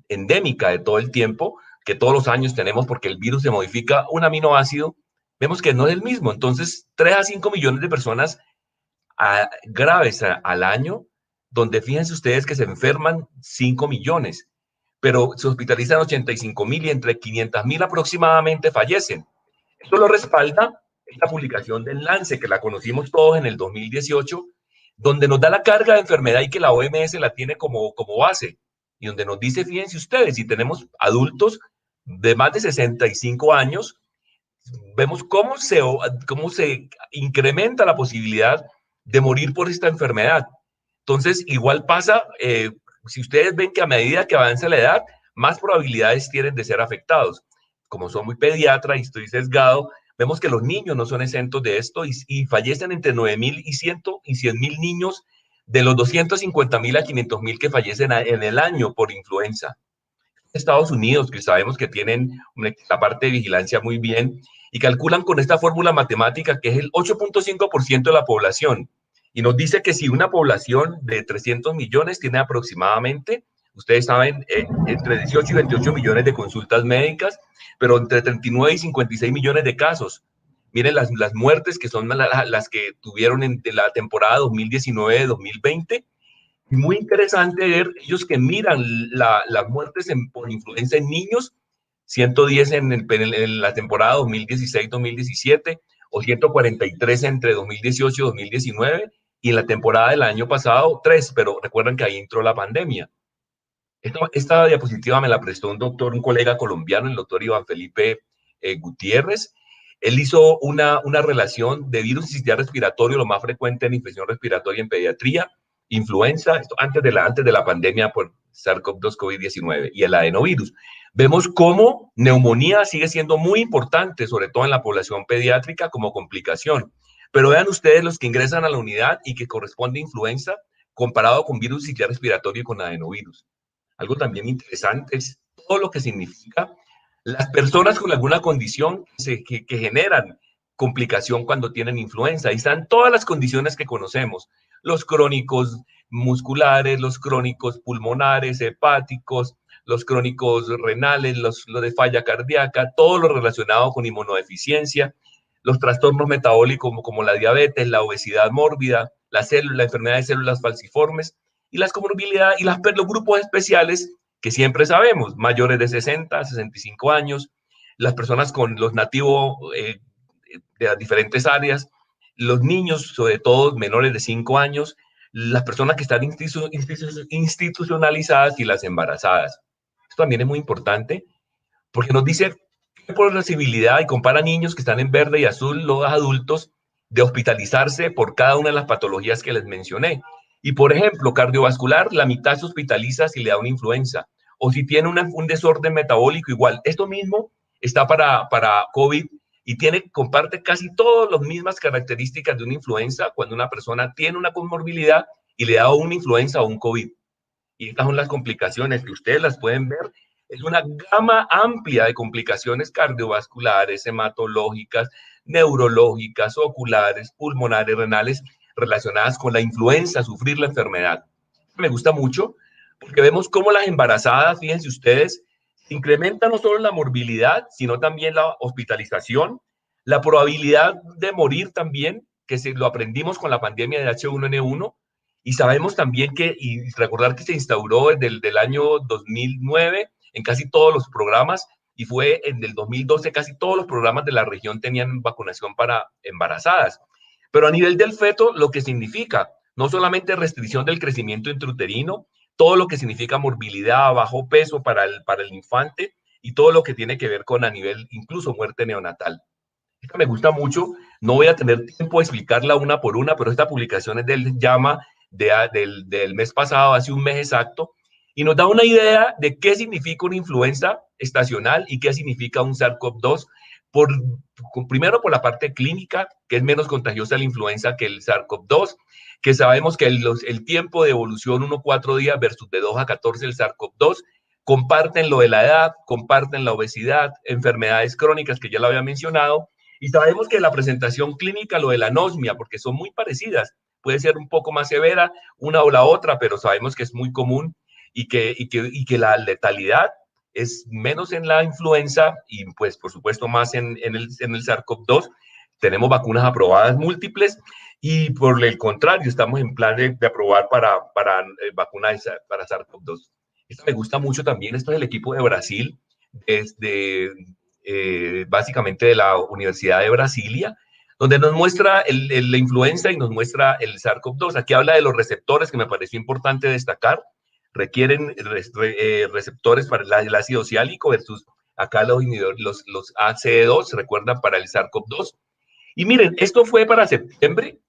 endémica de todo el tiempo, que todos los años tenemos porque el virus se modifica un aminoácido, vemos que no es el mismo. Entonces, 3 a 5 millones de personas graves al año, donde fíjense ustedes que se enferman 5 millones, pero se hospitalizan 85,000 y entre 500,000 aproximadamente fallecen. Esto lo respalda esta publicación del Lancet, que la conocimos todos en el 2018, donde nos da la carga de enfermedad y que la OMS la tiene como base. y donde nos dice, fíjense ustedes, si tenemos adultos de más de 65 años, vemos cómo se incrementa la posibilidad de morir por esta enfermedad. Entonces, igual pasa, si ustedes ven que a medida que avanza la edad, más probabilidades tienen de ser afectados. Como soy muy pediatra y estoy sesgado, vemos que los niños no son exentos de esto y fallecen entre 9.000 y 100.000 niños de los 250.000 a 500.000 que fallecen en el año por influenza. Estados Unidos, que sabemos que tienen la parte de vigilancia muy bien, y calculan con esta fórmula matemática que es el 8.5% de la población. Y nos dice que si una población de 300 millones tiene aproximadamente, ustedes saben, entre 18 y 28 millones de consultas médicas, pero entre 39 y 56 millones de casos. Miren las muertes que son las que tuvieron en la temporada 2019-2020. Y muy interesante ver ellos que miran las muertes por influenza en niños, 110 en la temporada 2016-2017, o 143 entre 2018 y 2019, y en la temporada del año pasado, 3, pero recuerden que ahí entró la pandemia. Esta diapositiva me la prestó un colega colombiano, el doctor Iván Felipe Gutiérrez. Él hizo una relación de virus y sistema respiratorio, lo más frecuente en infección respiratoria en pediatría, influenza, esto antes de la pandemia por SARS-CoV-2 COVID-19 y el adenovirus. Vemos cómo neumonía sigue siendo muy importante, sobre todo en la población pediátrica como complicación. Pero vean ustedes los que ingresan a la unidad y que corresponde a influenza comparado con virus sistema respiratorio y con adenovirus. Algo también interesante es todo lo que significa las personas con alguna condición que generan complicación cuando tienen influenza. Ahí están todas las condiciones que conocemos, los crónicos musculares, los crónicos pulmonares, hepáticos, los crónicos renales, los de falla cardíaca, todo lo relacionado con inmunodeficiencia, los trastornos metabólicos como la diabetes, la obesidad mórbida, la enfermedad de células falciformes, y las comorbilidades y los grupos especiales que siempre sabemos, mayores de 60, 65 años, las personas con los nativos de las diferentes áreas, los niños, sobre todo menores de 5 años, las personas que están institucionalizadas y las embarazadas. Esto también es muy importante porque nos dice qué posibilidad y compara niños que están en verde y azul, los adultos, de hospitalizarse por cada una de las patologías que les mencioné. Y, por ejemplo, cardiovascular, la mitad se hospitaliza si le da una influenza. O si tiene un desorden metabólico, igual. Esto mismo está para COVID y comparte casi todas las mismas características de una influenza cuando una persona tiene una comorbilidad y le da una influenza o un COVID. Y estas son las complicaciones que ustedes las pueden ver. Es una gama amplia de complicaciones cardiovasculares, hematológicas, neurológicas, oculares, pulmonares, renales, relacionadas con la influenza, sufrir la enfermedad. Me gusta mucho porque vemos cómo las embarazadas, fíjense ustedes, incrementa no solo la morbilidad, sino también la hospitalización, la probabilidad de morir también, que lo aprendimos con la pandemia de H1N1, y sabemos también y recordar que se instauró desde el año 2009 en casi todos los programas, y fue en el 2012 casi todos los programas de la región tenían vacunación para embarazadas. Pero a nivel del feto, lo que significa no solamente restricción del crecimiento intrauterino, todo lo que significa morbilidad, bajo peso para el infante y todo lo que tiene que ver con a nivel incluso muerte neonatal. Esta me gusta mucho, no voy a tener tiempo de explicarla una por una, pero esta publicación es del JAMA del mes pasado, hace un mes exacto, y nos da una idea de qué significa una influenza estacional y qué significa un SARS-CoV-2, primero por la parte clínica, que es menos contagiosa la influenza que el SARS-CoV-2, que sabemos que el tiempo de evolución 1-4 días versus de 2 a 14 el SARS-CoV-2, comparten lo de la edad, comparten la obesidad, enfermedades crónicas que ya lo había mencionado, y sabemos que la presentación clínica, lo de la anosmia, porque son muy parecidas, puede ser un poco más severa una o la otra, pero sabemos que es muy común y que la letalidad es menos en la influenza y pues por supuesto más en el SARS-CoV-2. Tenemos vacunas aprobadas múltiples y por el contrario estamos en plan de aprobar para vacunas para SARS-CoV-2. Esto me gusta mucho también, esto es el equipo de Brasil, básicamente de la Universidad de Brasilia, donde nos muestra la influenza y nos muestra el SARS-CoV-2. Aquí habla de los receptores, que me pareció importante destacar. requieren receptores para el ácido oxálico versus acá los ACE2, recuerdan, para el SARS-CoV-2. Y miren, esto fue para septiembre.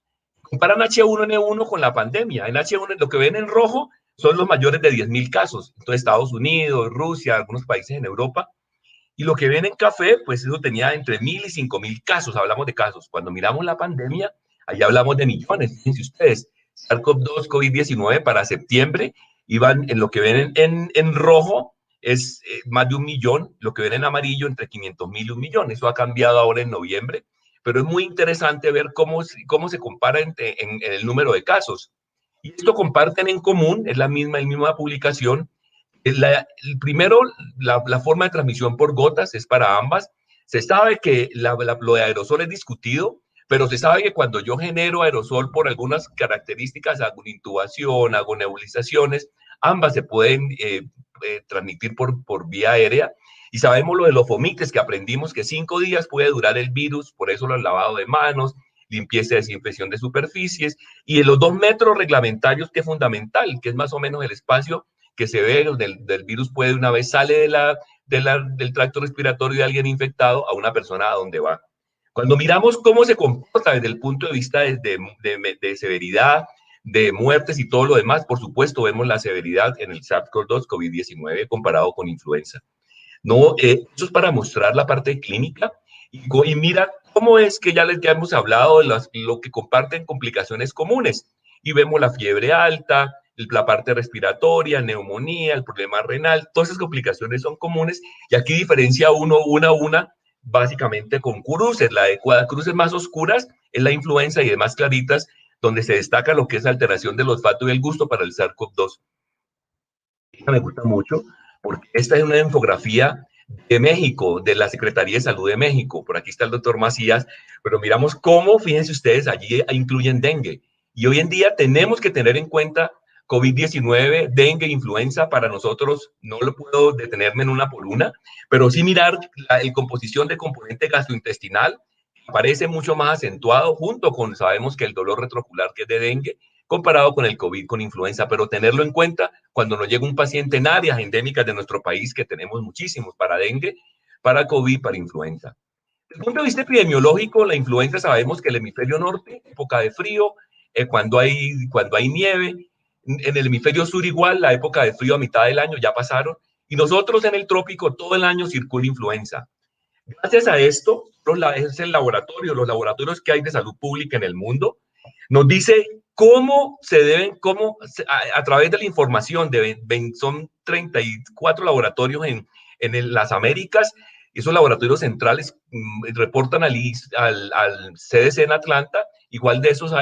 Comparan H1N1 con la pandemia. En H1, lo que ven en rojo son los mayores de 10.000 casos. Entonces, Estados Unidos, Rusia, algunos países en Europa. Y lo que ven en café, pues eso tenía entre 1.000 y 5.000 casos. Hablamos de casos. Cuando miramos la pandemia, allá hablamos de millones. Fíjense ustedes, SARS-CoV-2, COVID-19 para septiembre, iban en lo que ven en rojo, es más de 1 millón. Lo que ven en amarillo, entre 500.000 y 1 millón. Eso ha cambiado ahora en noviembre. Pero es muy interesante ver cómo se compara en el número de casos. Y esto comparten en común, es la misma publicación. Primero, la forma de transmisión por gotas es para ambas. Se sabe que lo de aerosol es discutido, pero se sabe que cuando yo genero aerosol por algunas características, hago una intubación, hago nebulizaciones, ambas se pueden transmitir por vía aérea. Y sabemos lo de los fomites, que aprendimos que 5 días puede durar el virus, por eso el lavado de manos, limpieza y desinfección de superficies, y en los 2 metros reglamentarios, que es fundamental, que es más o menos el espacio que se ve del virus, puede una vez sale del tracto respiratorio de alguien infectado a una persona a donde va. Cuando miramos cómo se comporta desde el punto de vista de severidad, de muertes y todo lo demás, por supuesto vemos la severidad en el SARS-CoV-2, COVID-19 comparado con influenza. No, eso es para mostrar la parte clínica y mira cómo es que ya hemos hablado de lo que comparten complicaciones comunes y vemos la fiebre alta, la parte respiratoria, neumonía, el problema renal, todas esas complicaciones son comunes y aquí diferencia una, básicamente con cruces. La de cruces más oscuras es la influenza y demás claritas, donde se destaca lo que es alteración del olfato y el gusto para el SARS-CoV-2. Esta me gusta mucho porque esta es una infografía de México, de la Secretaría de Salud de México. Por aquí está el doctor Macías, pero miramos cómo, fíjense ustedes, allí incluyen dengue. Y hoy en día tenemos que tener en cuenta COVID-19, dengue, influenza. Para nosotros, no lo puedo detenerme en una por una, pero sí mirar la composición de componente gastrointestinal, aparece mucho más acentuado junto con, sabemos que el dolor retrocular que es de dengue, comparado con el COVID, con influenza, pero tenerlo en cuenta cuando nos llega un paciente en áreas endémicas de nuestro país, que tenemos muchísimos para dengue, para COVID, para influenza. Desde el punto de vista epidemiológico, la influenza sabemos que el hemisferio norte, época de frío, cuando hay nieve, en el hemisferio sur igual, la época de frío a mitad del año ya pasaron, y nosotros en el trópico todo el año circula influenza. Gracias a esto, es el laboratorio, los laboratorios que hay de salud pública en el mundo, nos dice cómo a través de la información, son 34 laboratorios en las Américas, esos laboratorios centrales reportan al CDC en Atlanta, igual de esos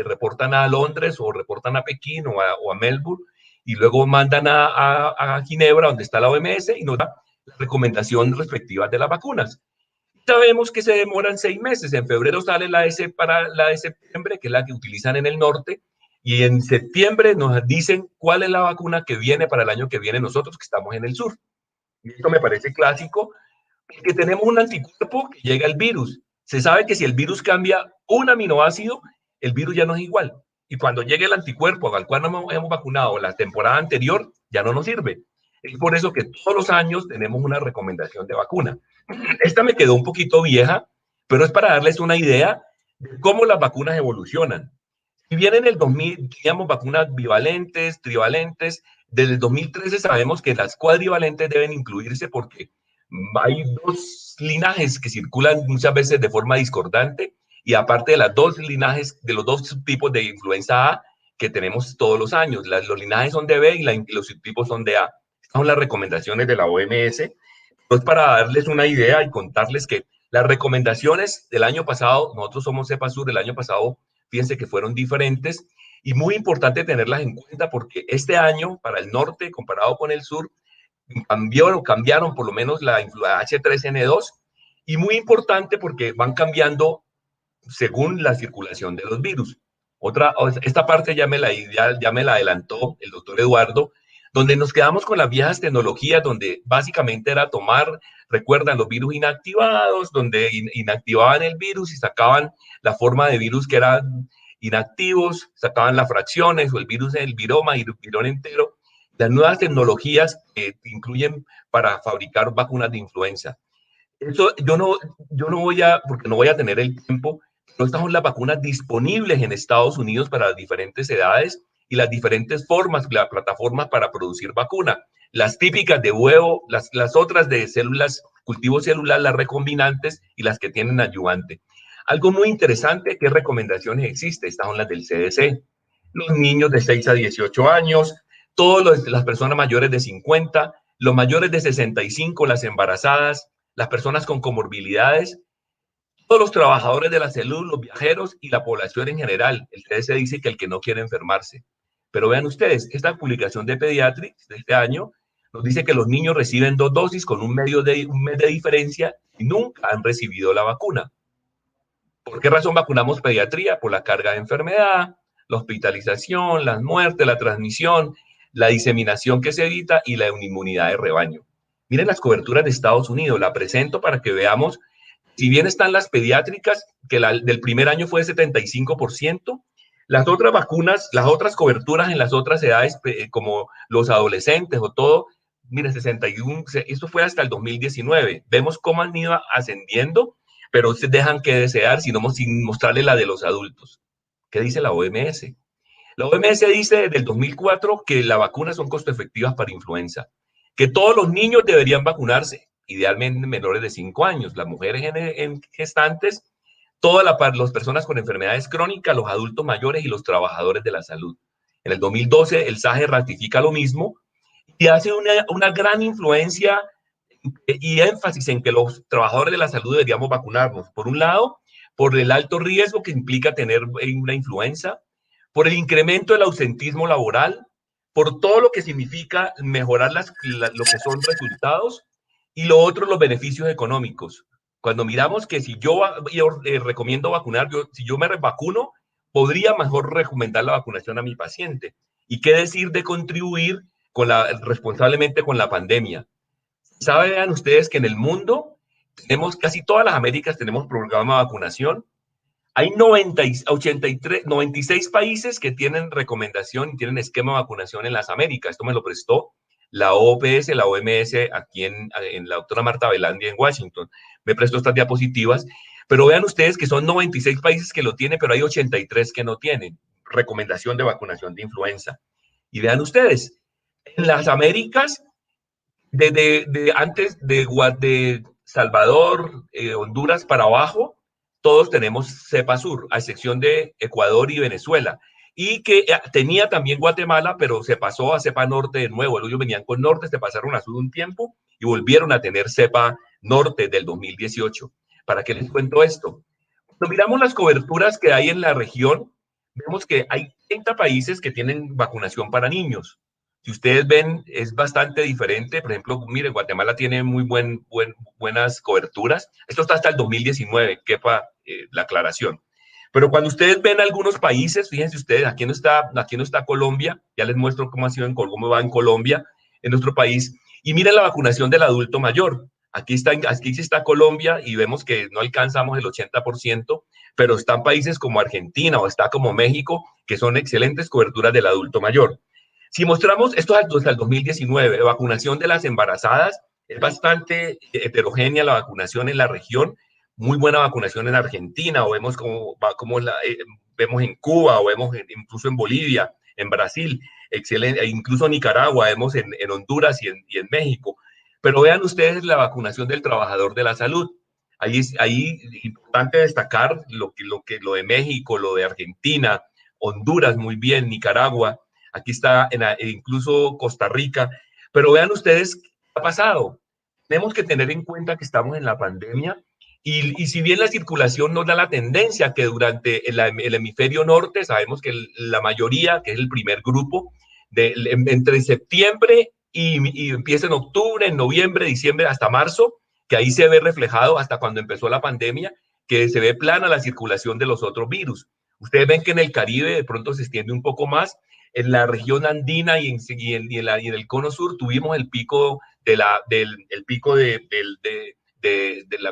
reportan a Londres o reportan a Pekín o a Melbourne, y luego mandan a Ginebra, donde está la OMS, y nos da la recomendación respectiva de las vacunas. Sabemos que se demoran 6 meses. En febrero sale la de septiembre, que es la que utilizan en el norte, y en septiembre nos dicen cuál es la vacuna que viene para el año que viene nosotros, que estamos en el sur. Y esto me parece clásico, porque tenemos un anticuerpo que llega al virus. Se sabe que si el virus cambia un aminoácido, el virus ya no es igual. Y cuando llegue el anticuerpo al cual no hemos vacunado la temporada anterior, ya no nos sirve. Es por eso que todos los años tenemos una recomendación de vacuna. Esta me quedó un poquito vieja, pero es para darles una idea de cómo las vacunas evolucionan. Si bien en el 2000 teníamos vacunas bivalentes, trivalentes, desde el 2013 sabemos que las cuadrivalentes deben incluirse porque hay 2 linajes que circulan muchas veces de forma discordante y aparte de las 2 linajes, de los 2 subtipos de influenza A que tenemos todos los años. Los linajes son de B y los subtipos son de A. Estas son las recomendaciones de la OMS. Pues para darles una idea y contarles que las recomendaciones del año pasado, nosotros somos cepa sur, el año pasado, fíjense que fueron diferentes y muy importante tenerlas en cuenta porque este año para el norte comparado con el sur cambiaron por lo menos la H3N2 y muy importante porque van cambiando según la circulación de los virus. Esta parte ya me la adelantó el doctor Eduardo, donde nos quedamos con las viejas tecnologías, donde básicamente era recuerdan los virus inactivados, donde inactivaban el virus y sacaban la forma de virus que eran inactivos, sacaban las fracciones o el viroma y el virón entero. las nuevas tecnologías que incluyen para fabricar vacunas de influenza. Eso yo no voy a, porque no voy a tener el tiempo, no están las vacunas disponibles en Estados Unidos para las diferentes edades y las diferentes formas, la plataforma para producir vacuna. Las típicas de huevo, las otras de células, cultivo celular, las recombinantes y las que tienen adyuvante. Algo muy interesante, ¿qué recomendaciones existen? Estas son las del CDC. Los niños de 6 a 18 años, todas las personas mayores de 50, los mayores de 65, las embarazadas, las personas con comorbilidades, todos los trabajadores de la salud, los viajeros y la población en general. El CDC dice que el que no quiere enfermarse. Pero vean ustedes, esta publicación de Pediatrics de este año nos dice que los niños reciben 2 dosis con un mes de diferencia y nunca han recibido la vacuna. ¿Por qué razón vacunamos pediatría? Por la carga de enfermedad, la hospitalización, las muertes, la transmisión, la diseminación que se evita y la inmunidad de rebaño. Miren las coberturas de Estados Unidos, la presento para que veamos, si bien están las pediátricas, que del primer año fue de 75%, las otras vacunas, las otras coberturas en las otras edades, como los adolescentes o todo, miren, 61, esto fue hasta el 2019. Vemos cómo han ido ascendiendo, pero se dejan que desear sin mostrarle la de los adultos. ¿Qué dice la OMS? La OMS dice desde el 2004 que las vacunas son costo efectivas para influenza, que todos los niños deberían vacunarse, idealmente menores de 5 años, las mujeres en gestantes, todas las personas con enfermedades crónicas, los adultos mayores y los trabajadores de la salud. En el 2012 el SAGE ratifica lo mismo y hace una gran influencia y énfasis en que los trabajadores de la salud deberíamos vacunarnos. Por un lado, por el alto riesgo que implica tener una influenza, por el incremento del ausentismo laboral, por todo lo que significa mejorar lo que son resultados y lo otro, los beneficios económicos. Cuando miramos que si yo recomiendo vacunar, si yo me vacuno, podría mejor recomendar la vacunación a mi paciente. ¿Y qué decir de contribuir responsablemente con la pandemia? ¿Saben ustedes que en el mundo tenemos, casi todas las Américas tenemos programa de vacunación? Hay 96 países que tienen recomendación y tienen esquema de vacunación en las Américas. Esto me lo prestó la OPS, la OMS, aquí en la doctora Marta Velandia en Washington. Me prestó estas diapositivas. Pero vean ustedes que son 96 países que lo tienen, pero hay 83 que no tienen recomendación de vacunación de influenza. Y vean ustedes, en las Américas, antes de Salvador, Honduras para abajo, todos tenemos cepa sur, a excepción de Ecuador y Venezuela. Y que tenía también Guatemala, pero se pasó a cepa norte de nuevo. Ellos venían con norte, se pasaron a sur un tiempo y volvieron a tener cepa norte del 2018. ¿Para qué les cuento esto? Cuando miramos las coberturas que hay en la región, vemos que hay 30 países que tienen vacunación para niños. Si ustedes ven, es bastante diferente. Por ejemplo, miren, Guatemala tiene muy buenas coberturas. Esto está hasta el 2019, quepa la aclaración. Pero cuando ustedes ven algunos países, fíjense ustedes, aquí no está Colombia, ya les muestro cómo va en Colombia, en nuestro país, y miren la vacunación del adulto mayor. Aquí sí está Colombia y vemos que no alcanzamos el 80%, pero están países como Argentina o está como México, que son excelentes coberturas del adulto mayor. Si mostramos, esto es hasta el 2019, vacunación de las embarazadas, es bastante heterogénea la vacunación en la región, muy buena vacunación en Argentina, o vemos vemos en Cuba, o vemos incluso en Bolivia, en Brasil, excelente, incluso en Nicaragua, vemos en Honduras y en México. Pero vean ustedes la vacunación del trabajador de la salud. Ahí es importante destacar lo de México, lo de Argentina, Honduras muy bien, Nicaragua, aquí está incluso Costa Rica. Pero vean ustedes qué ha pasado. Tenemos que tener en cuenta que estamos en la pandemia y si bien la circulación nos da la tendencia que durante el hemisferio norte, sabemos que la mayoría, que es el primer grupo, entre septiembre y empieza en octubre, en noviembre, diciembre, hasta marzo, que ahí se ve reflejado hasta cuando empezó la pandemia, que se ve plana la circulación de los otros virus. Ustedes ven que en el Caribe de pronto se extiende un poco más, en la región andina y en el cono sur tuvimos el pico de la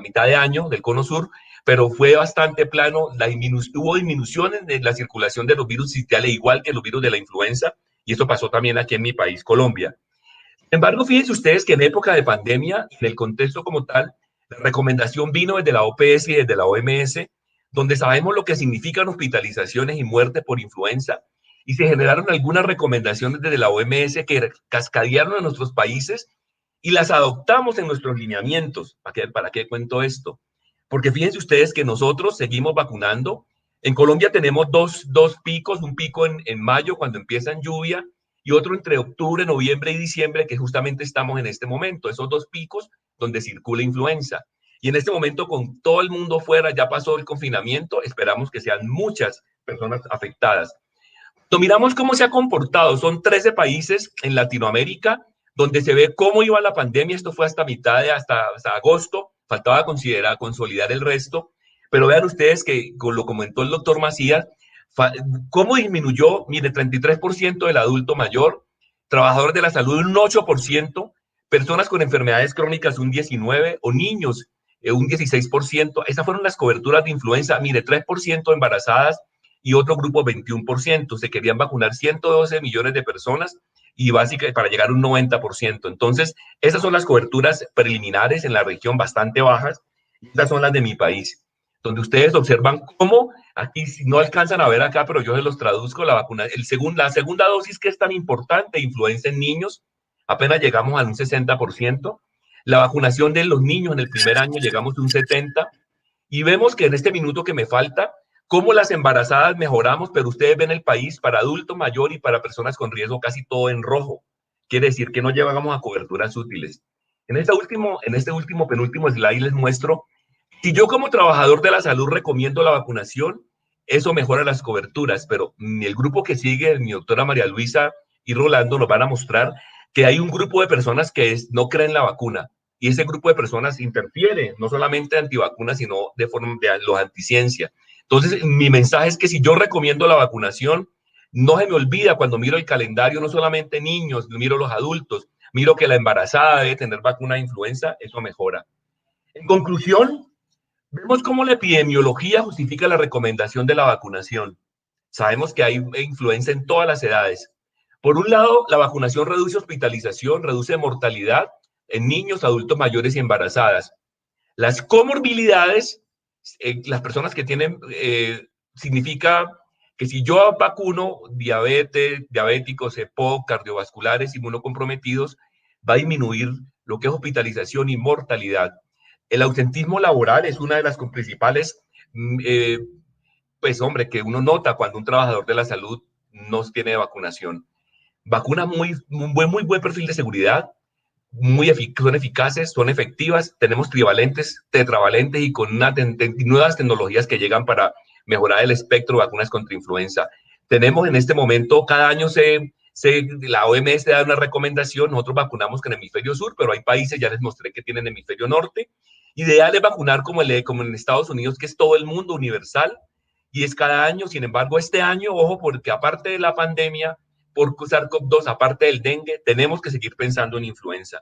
mitad de año del cono sur, pero fue bastante plano, hubo disminuciones de la circulación de los virus sitiales, igual que los virus de la influenza, y eso pasó también aquí en mi país, Colombia. Sin embargo, fíjense ustedes que en época de pandemia, en el contexto como tal, la recomendación vino desde la OPS y desde la OMS, donde sabemos lo que significan hospitalizaciones y muerte por influenza, y se generaron algunas recomendaciones desde la OMS que cascadearon a nuestros países y las adoptamos en nuestros lineamientos. ¿Para qué cuento esto? Porque fíjense ustedes que nosotros seguimos vacunando. En Colombia tenemos dos picos, un pico en mayo cuando empieza en lluvia y otro entre octubre, noviembre y diciembre, que justamente estamos en este momento, esos dos picos donde circula influenza. Y en este momento, con todo el mundo fuera, ya pasó el confinamiento, esperamos que sean muchas personas afectadas. Cuando miramos cómo se ha comportado, son 13 países en Latinoamérica donde se ve cómo iba la pandemia. Esto fue hasta agosto, faltaba consolidar el resto, pero vean ustedes que, como lo comentó el doctor Macías, cómo disminuyó, mire, 33% del adulto mayor, trabajadores de la salud un 8%, personas con enfermedades crónicas un 19% o niños un 16%. Esas fueron las coberturas de influenza, mire, 3% embarazadas y otro grupo 21%. Se querían vacunar 112 millones de personas y básicamente para llegar a un 90%. Entonces, esas son las coberturas preliminares en la región bastante bajas. Estas son las de mi país, donde ustedes observan cómo, aquí no alcanzan a ver acá, pero yo se los traduzco, la segunda dosis que es tan importante, influenza en niños, apenas llegamos a un 60%. La vacunación de los niños en el primer año llegamos a un 70%. Y vemos que en este minuto que me falta, cómo las embarazadas mejoramos, pero ustedes ven el país para adulto mayor y para personas con riesgo casi todo en rojo. Quiere decir que no llegamos a coberturas útiles. En este último, penúltimo slide les muestro, si yo como trabajador de la salud recomiendo la vacunación, eso mejora las coberturas, pero el grupo que sigue, mi doctora María Luisa y Rolando, nos van a mostrar que hay un grupo de personas que no creen la vacuna. Y ese grupo de personas interfiere, no solamente antivacunas, sino de los anticiencia. Entonces, mi mensaje es que si yo recomiendo la vacunación, no se me olvida cuando miro el calendario, no solamente niños, miro los adultos, miro que la embarazada debe tener vacuna de influenza, eso mejora. En conclusión, vemos cómo la epidemiología justifica la recomendación de la vacunación. Sabemos que hay influenza en todas las edades. Por un lado, la vacunación reduce hospitalización, reduce mortalidad en niños, adultos mayores y embarazadas. Las comorbilidades, las personas que tienen, significa que si yo vacuno diabéticos, EPOC, cardiovasculares, inmunocomprometidos, va a disminuir lo que es hospitalización y mortalidad. El ausentismo laboral es una de las principales, pues hombre, que uno nota cuando un trabajador de la salud no tiene vacunación. Vacunas muy buen perfil de seguridad, son eficaces, son efectivas, tenemos trivalentes, tetravalentes y con nuevas tecnologías que llegan para mejorar el espectro de vacunas contra influenza. Tenemos en este momento, cada año la OMS da una recomendación, nosotros vacunamos con el hemisferio sur, pero hay países, ya les mostré, que tienen hemisferio norte. Ideal es vacunar como en Estados Unidos, que es todo el mundo universal, y es cada año. Sin embargo, este año, ojo, porque aparte de la pandemia, por SARS-CoV-2, aparte del dengue, tenemos que seguir pensando en influenza.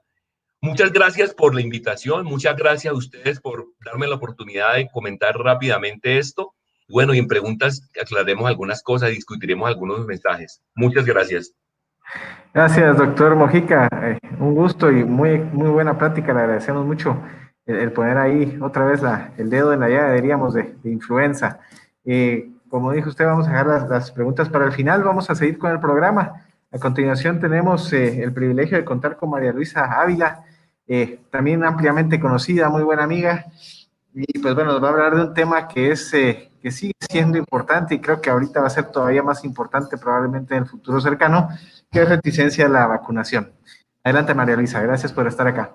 Muchas gracias por la invitación, muchas gracias a ustedes por darme la oportunidad de comentar rápidamente esto. Bueno, y en preguntas aclararemos algunas cosas, discutiremos algunos mensajes. Muchas gracias. Gracias, doctor Mojica. Un gusto y muy buena plática. Le agradecemos mucho el poner ahí otra vez el dedo en la llaga, diríamos, de influenza. Como dijo usted, vamos a dejar las preguntas para el final. Vamos a seguir con el programa. A continuación tenemos el privilegio de contar con María Luisa Ávila, también ampliamente conocida, muy buena amiga. Y pues bueno, nos va a hablar de un tema que sigue siendo importante y creo que ahorita va a ser todavía más importante probablemente en el futuro cercano, que es reticencia a la vacunación. Adelante, María Luisa, gracias por estar acá.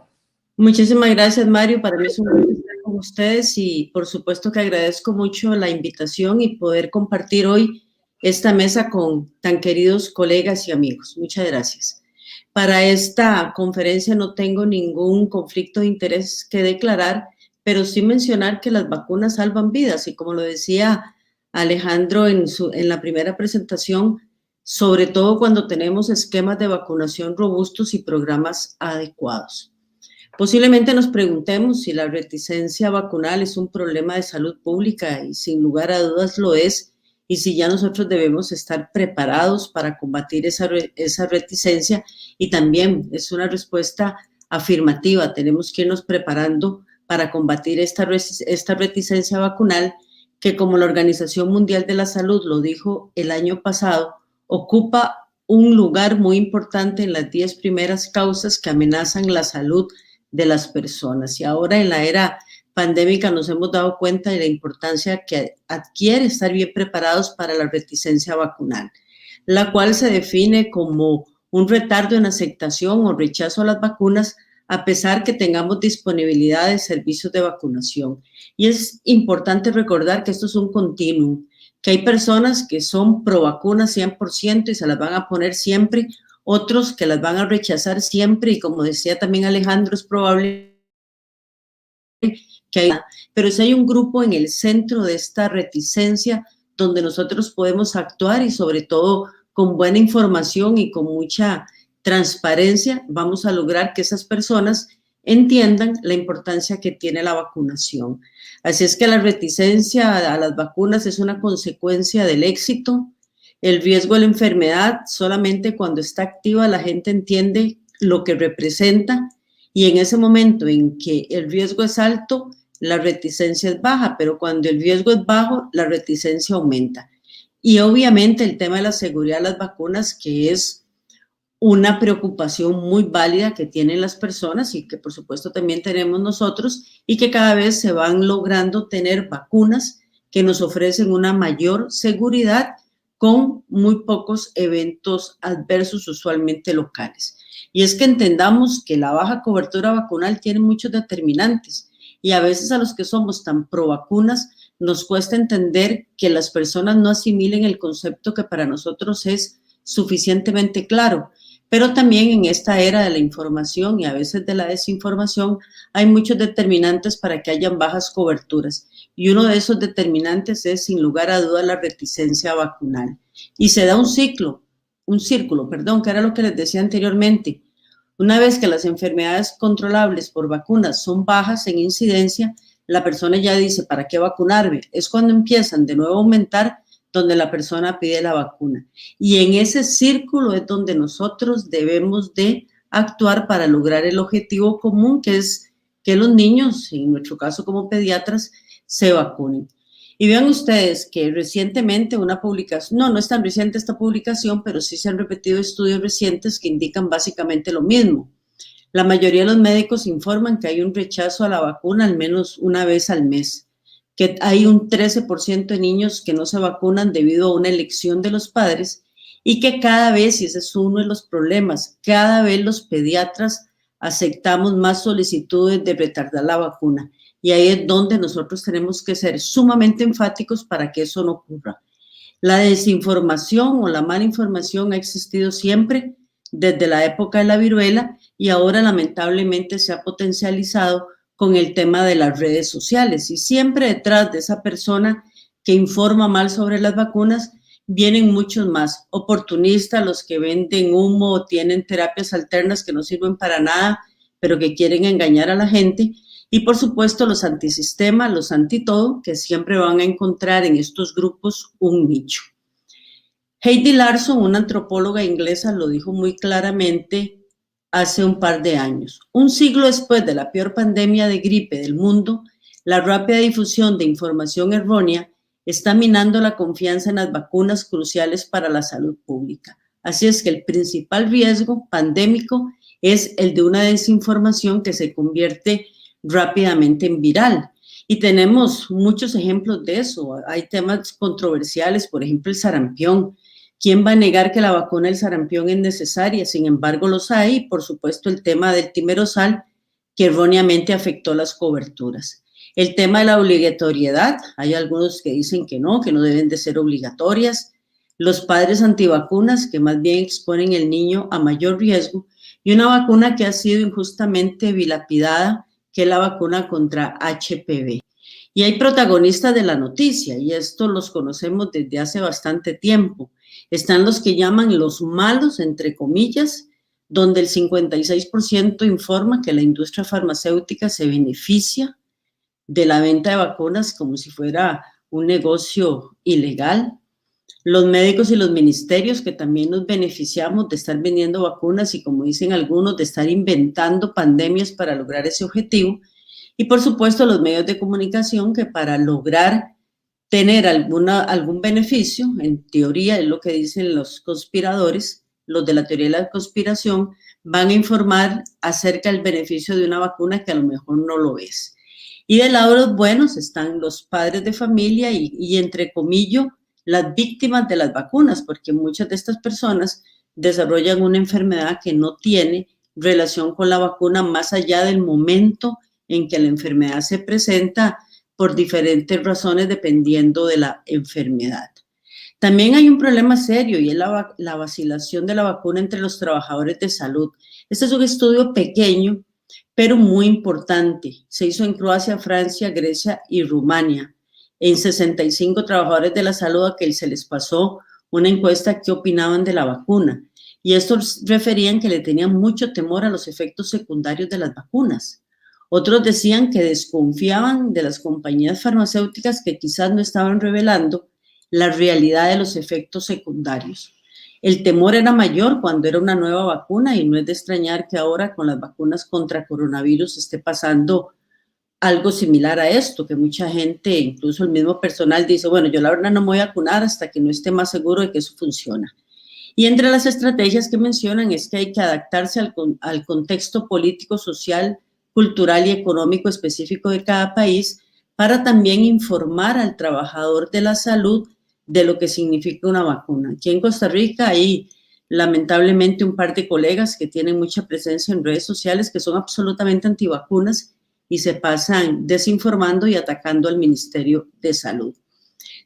Muchísimas gracias, Mario. Para mí es un gusto estar con ustedes y por supuesto que agradezco mucho la invitación y poder compartir hoy esta mesa con tan queridos colegas y amigos. Muchas gracias. Para esta conferencia no tengo ningún conflicto de interés que declarar, pero sí mencionar que las vacunas salvan vidas y como lo decía Alejandro en la primera presentación, sobre todo cuando tenemos esquemas de vacunación robustos y programas adecuados. Posiblemente nos preguntemos si la reticencia vacunal es un problema de salud pública y sin lugar a dudas lo es, y si ya nosotros debemos estar preparados para combatir esa reticencia, y también es una respuesta afirmativa, tenemos que irnos preparando para combatir esta reticencia vacunal que, como la Organización Mundial de la Salud lo dijo el año pasado, ocupa un lugar muy importante en las 10 primeras causas que amenazan la salud de las personas. Y ahora en la era pandémica nos hemos dado cuenta de la importancia que adquiere estar bien preparados para la reticencia vacunal, la cual se define como un retardo en aceptación o rechazo a las vacunas a pesar que tengamos disponibilidad de servicios de vacunación. Y es importante recordar que esto es un continuum, que hay personas que son pro vacunas 100% y se las van a poner siempre, otros que las van a rechazar siempre, y como decía también Alejandro, es probable que haya, pero si hay un grupo en el centro de esta reticencia donde nosotros podemos actuar, y sobre todo con buena información y con mucha transparencia, vamos a lograr que esas personas entiendan la importancia que tiene la vacunación. Así es que la reticencia a las vacunas es una consecuencia del éxito. El riesgo de la enfermedad, solamente cuando está activa la gente entiende lo que representa, y en ese momento en que el riesgo es alto, la reticencia es baja, pero cuando el riesgo es bajo, la reticencia aumenta. Y obviamente el tema de la seguridad de las vacunas, que es una preocupación muy válida que tienen las personas y que por supuesto también tenemos nosotros, y que cada vez se van logrando tener vacunas que nos ofrecen una mayor seguridad con muy pocos eventos adversos, usualmente locales. Y es que entendamos que la baja cobertura vacunal tiene muchos determinantes, y a veces a los que somos tan pro vacunas nos cuesta entender que las personas no asimilen el concepto que para nosotros es suficientemente claro. Pero también en esta era de la información y a veces de la desinformación hay muchos determinantes para que hayan bajas coberturas. Y uno de esos determinantes es, sin lugar a dudas, la reticencia vacunal. Y se da un círculo, que era lo que les decía anteriormente. Una vez que las enfermedades controlables por vacunas son bajas en incidencia, la persona ya dice, ¿para qué vacunarme? Es cuando empiezan de nuevo a aumentar, donde la persona pide la vacuna. Y en ese círculo es donde nosotros debemos de actuar para lograr el objetivo común, que es que los niños, en nuestro caso como pediatras, se vacunen. Y vean ustedes que recientemente una publicación, no es tan reciente esta publicación, pero sí se han repetido estudios recientes que indican básicamente lo mismo. La mayoría de los médicos informan que hay un rechazo a la vacuna al menos una vez al mes, que hay un 13% de niños que no se vacunan debido a una elección de los padres, y que cada vez, y ese es uno de los problemas, cada vez los pediatras aceptamos más solicitudes de retardar la vacuna. Y ahí es donde nosotros tenemos que ser sumamente enfáticos para que eso no ocurra. La desinformación o la mala información ha existido siempre desde la época de la viruela, y ahora lamentablemente se ha potencializado con el tema de las redes sociales. Y siempre detrás de esa persona que informa mal sobre las vacunas vienen muchos más oportunistas, los que venden humo o tienen terapias alternas que no sirven para nada, pero que quieren engañar a la gente. Y por supuesto los antisistema, los antitodo, que siempre van a encontrar en estos grupos un nicho. Heidi Larson, una antropóloga inglesa, lo dijo muy claramente hace un par de años. Un siglo después de la peor pandemia de gripe del mundo, la rápida difusión de información errónea está minando la confianza en las vacunas cruciales para la salud pública. Así es que el principal riesgo pandémico es el de una desinformación que se convierte rápidamente en viral. Y tenemos muchos ejemplos de eso. Hay temas controversiales, por ejemplo, el sarampión. ¿Quién va a negar que la vacuna del sarampión es necesaria? Sin embargo, los hay. Y por supuesto, el tema del timerosal, que erróneamente afectó las coberturas. El tema de la obligatoriedad, hay algunos que dicen que no deben de ser obligatorias. Los padres antivacunas, que más bien exponen el niño a mayor riesgo. Y una vacuna que ha sido injustamente vilapidada, que es la vacuna contra HPV. Y hay protagonistas de la noticia, y esto los conocemos desde hace bastante tiempo. Están los que llaman los malos, entre comillas, donde el 56% informa que la industria farmacéutica se beneficia de la venta de vacunas como si fuera un negocio ilegal. los médicos y los ministerios, que también nos beneficiamos de estar vendiendo vacunas y, como dicen algunos, de estar inventando pandemias para lograr ese objetivo. Y, por supuesto, los medios de comunicación, que para lograr tener algún beneficio, en teoría es lo que dicen los conspiradores, los de la teoría de la conspiración, van a informar acerca del beneficio de una vacuna que a lo mejor no lo es. Y del lado de los buenos están los padres de familia y entre comillas, las víctimas de las vacunas, porque muchas de estas personas desarrollan una enfermedad que no tiene relación con la vacuna más allá del momento en que la enfermedad se presenta por diferentes razones dependiendo de la enfermedad. También hay un problema serio y es la vacilación de la vacuna entre los trabajadores de salud. Este es un estudio pequeño, pero muy importante. Se hizo en Croacia, Francia, Grecia y Rumania. En 65 trabajadores de la salud a que se les pasó una encuesta qué opinaban de la vacuna. Y estos referían que le tenían mucho temor a los efectos secundarios de las vacunas. Otros decían que desconfiaban de las compañías farmacéuticas que quizás no estaban revelando la realidad de los efectos secundarios. El temor era mayor cuando era una nueva vacuna y no es de extrañar que ahora con las vacunas contra coronavirus esté pasando algo similar a esto, que mucha gente, incluso el mismo personal, dice, bueno, yo la verdad no me voy a vacunar hasta que no esté más seguro de que eso funciona. Y entre las estrategias que mencionan es que hay que adaptarse al contexto político, social, cultural y económico específico de cada país para también informar al trabajador de la salud de lo que significa una vacuna. Aquí en Costa Rica hay lamentablemente un par de colegas que tienen mucha presencia en redes sociales que son absolutamente antivacunas y se pasan desinformando y atacando al Ministerio de Salud.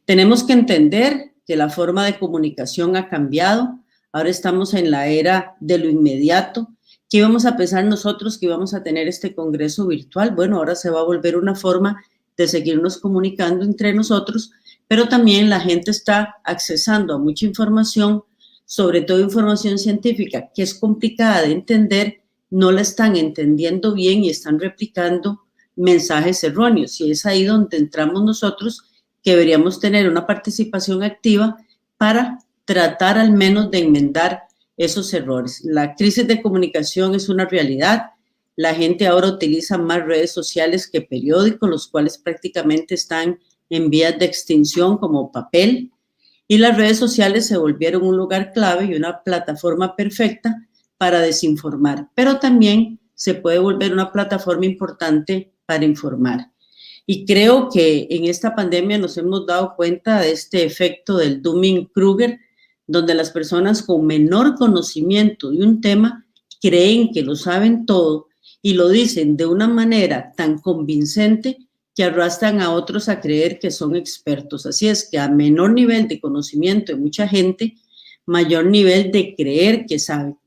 Tenemos que entender que la forma de comunicación ha cambiado. Ahora estamos en la era de lo inmediato. ¿Qué íbamos a pensar nosotros que íbamos a tener este congreso virtual? Bueno, ahora se va a volver una forma de seguirnos comunicando entre nosotros, pero también la gente está accesando a mucha información, sobre todo información científica, que es complicada de entender, no la están entendiendo bien y están replicando mensajes erróneos. Y es ahí donde entramos nosotros, que deberíamos tener una participación activa para tratar al menos de enmendar esos errores. La crisis de comunicación es una realidad. La gente ahora utiliza más redes sociales que periódicos, los cuales prácticamente están en vías de extinción como papel. Y las redes sociales se volvieron un lugar clave y una plataforma perfecta para desinformar, pero también se puede volver una plataforma importante para informar. Y creo que en esta pandemia nos hemos dado cuenta de este efecto del Dunning-Kruger, donde las personas con menor conocimiento de un tema creen que lo saben todo y lo dicen de una manera tan convincente que arrastran a otros a creer que son expertos. Así es que a menor nivel de conocimiento de mucha gente, mayor nivel de creer que saben.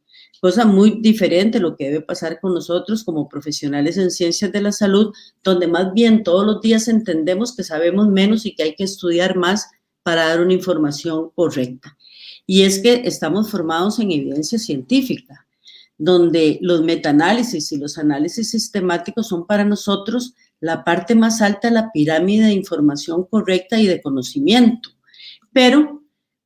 Cosa muy diferente a lo que debe pasar con nosotros como profesionales en ciencias de la salud, donde más bien todos los días entendemos que sabemos menos y que hay que estudiar más para dar una información correcta. Y es que estamos formados en evidencia científica, donde los metaanálisis y los análisis sistemáticos son para nosotros la parte más alta de la pirámide de información correcta y de conocimiento. Pero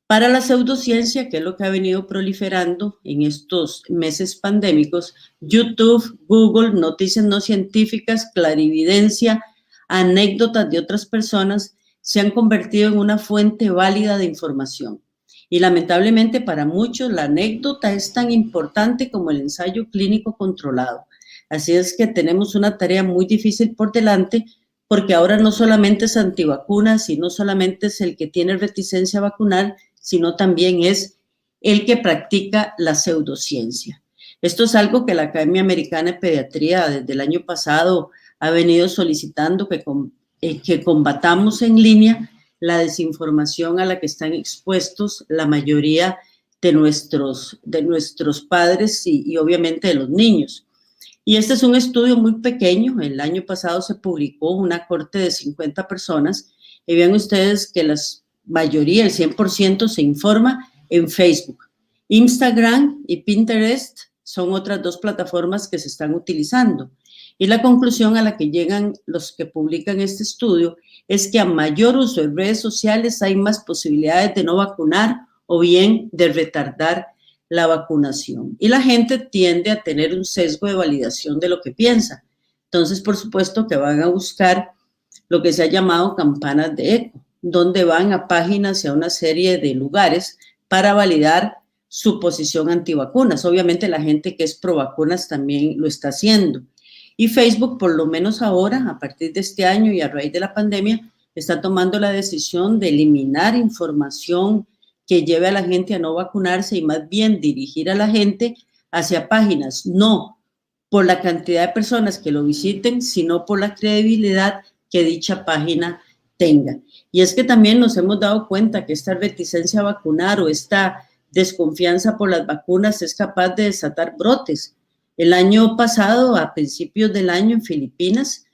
para la pseudociencia, que es lo que ha venido proliferando en estos meses pandémicos, YouTube, Google, noticias no científicas, clarividencia, anécdotas de otras personas, se han convertido en una fuente válida de información. Y lamentablemente para muchos la anécdota es tan importante como el ensayo clínico controlado. Así es que tenemos una tarea muy difícil por delante, porque ahora no solamente es antivacunas y no solamente es el que tiene reticencia a vacunar, sino también es el que practica la pseudociencia. Esto es algo que la Academia Americana de Pediatría desde el año pasado ha venido solicitando que combatamos en línea la desinformación a la que están expuestos la mayoría de nuestros padres y obviamente de los niños. Y este es un estudio muy pequeño. El año pasado se publicó una corte de 50 personas y vean ustedes que la mayoría, el 100%, se informa en Facebook. Instagram y Pinterest son otras dos plataformas que se están utilizando. Y la conclusión a la que llegan los que publican este estudio es que a mayor uso de redes sociales hay más posibilidades de no vacunar o bien de retardar la vacunación. Y la gente tiende a tener un sesgo de validación de lo que piensa. Entonces, por supuesto que van a buscar lo que se ha llamado campanas de eco, donde van a páginas y a una serie de lugares para validar su posición antivacunas. Obviamente la gente que es pro vacunas también lo está haciendo. Y Facebook, por lo menos ahora, a partir de este año y a raíz de la pandemia, está tomando la decisión de eliminar información que lleve a la gente a no vacunarse y más bien dirigir a la gente hacia páginas, no por la cantidad de personas que lo visiten, sino por la credibilidad que dicha página tenga. Y es que también nos hemos dado cuenta que esta reticencia a vacunar o esta desconfianza por las vacunas es capaz de desatar brotes. El año pasado, a principios del año en Filipinas,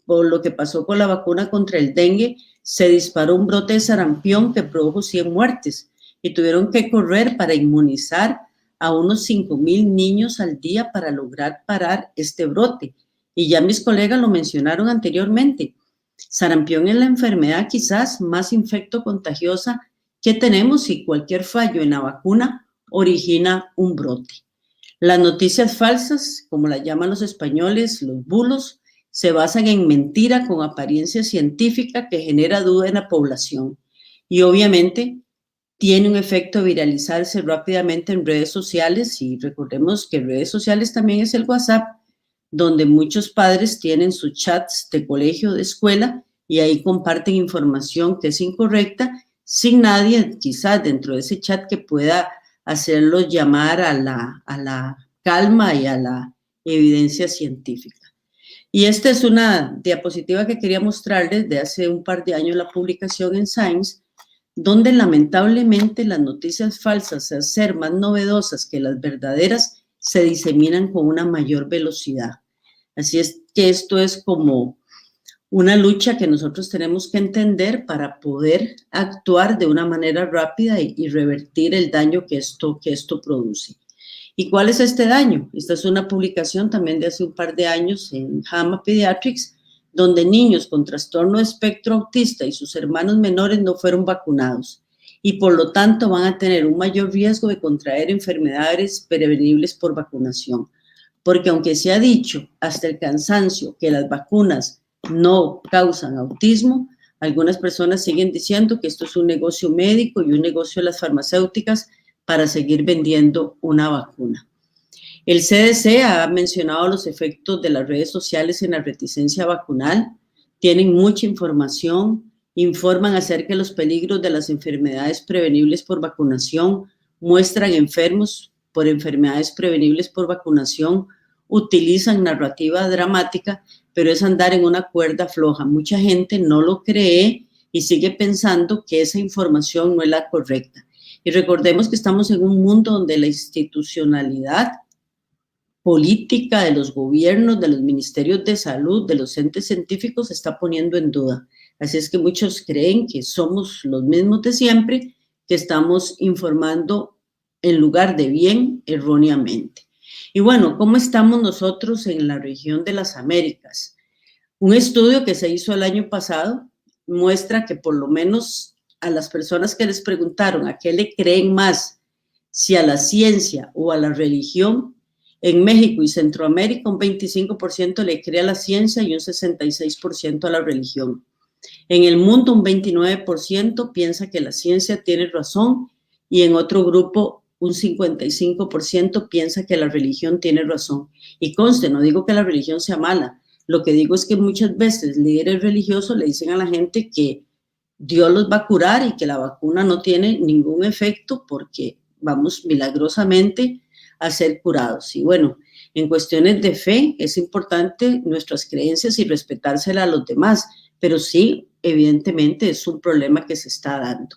por lo que pasó con la vacuna contra el dengue, se disparó un brote de sarampión que produjo 100 muertes y tuvieron que correr para inmunizar a unos 5,000 niños al día para lograr parar este brote. Y ya mis colegas lo mencionaron anteriormente. Sarampión es la enfermedad quizás más infectocontagiosa que tenemos y cualquier fallo en la vacuna origina un brote. Las noticias falsas, como las llaman los españoles, los bulos, se basan en mentira con apariencia científica que genera duda en la población y obviamente tiene un efecto de viralizarse rápidamente en redes sociales y recordemos que redes sociales también es el WhatsApp, donde muchos padres tienen sus chats de colegio, de escuela y ahí comparten información que es incorrecta sin nadie quizás dentro de ese chat que pueda hacerlos llamar a la calma y a la evidencia científica. Y esta es una diapositiva que quería mostrarles de hace un par de años, la publicación en Science, donde lamentablemente las noticias falsas, al ser más novedosas que las verdaderas, se diseminan con una mayor velocidad. Así es que esto es como una lucha que nosotros tenemos que entender para poder actuar de una manera rápida y revertir el daño que esto produce. ¿Y cuál es este daño? Esta es una publicación también de hace un par de años en JAMA Pediatrics, donde niños con trastorno de espectro autista y sus hermanos menores no fueron vacunados y por lo tanto van a tener un mayor riesgo de contraer enfermedades prevenibles por vacunación. Porque aunque se ha dicho hasta el cansancio que las vacunas no causan autismo, algunas personas siguen diciendo que esto es un negocio médico y un negocio de las farmacéuticas para seguir vendiendo una vacuna. El CDC ha mencionado los efectos de las redes sociales en la reticencia vacunal, tienen mucha información, informan acerca de los peligros de las enfermedades prevenibles por vacunación, muestran enfermos por enfermedades prevenibles por vacunación, utilizan narrativa dramática, pero es andar en una cuerda floja. Mucha gente no lo cree y sigue pensando que esa información no es la correcta. Y recordemos que estamos en un mundo donde la institucionalidad política de los gobiernos, de los ministerios de salud, de los entes científicos se está poniendo en duda. Así es que muchos creen que somos los mismos de siempre, que estamos informando en lugar de bien, erróneamente. Y bueno, ¿cómo estamos nosotros en la región de las Américas? Un estudio que se hizo el año pasado muestra que por lo menos a las personas que les preguntaron a qué le creen más, si a la ciencia o a la religión, en México y Centroamérica un 25% le cree a la ciencia y un 66% a la religión. En el mundo un 29% piensa que la ciencia tiene razón y en otro grupo un 55% piensa que la religión tiene razón. Y conste, no digo que la religión sea mala, lo que digo es que muchas veces líderes religiosos le dicen a la gente que Dios los va a curar y que la vacuna no tiene ningún efecto porque vamos milagrosamente a ser curados. Y bueno, en cuestiones de fe es importante nuestras creencias y respetárselas a los demás, pero sí, evidentemente es un problema que se está dando.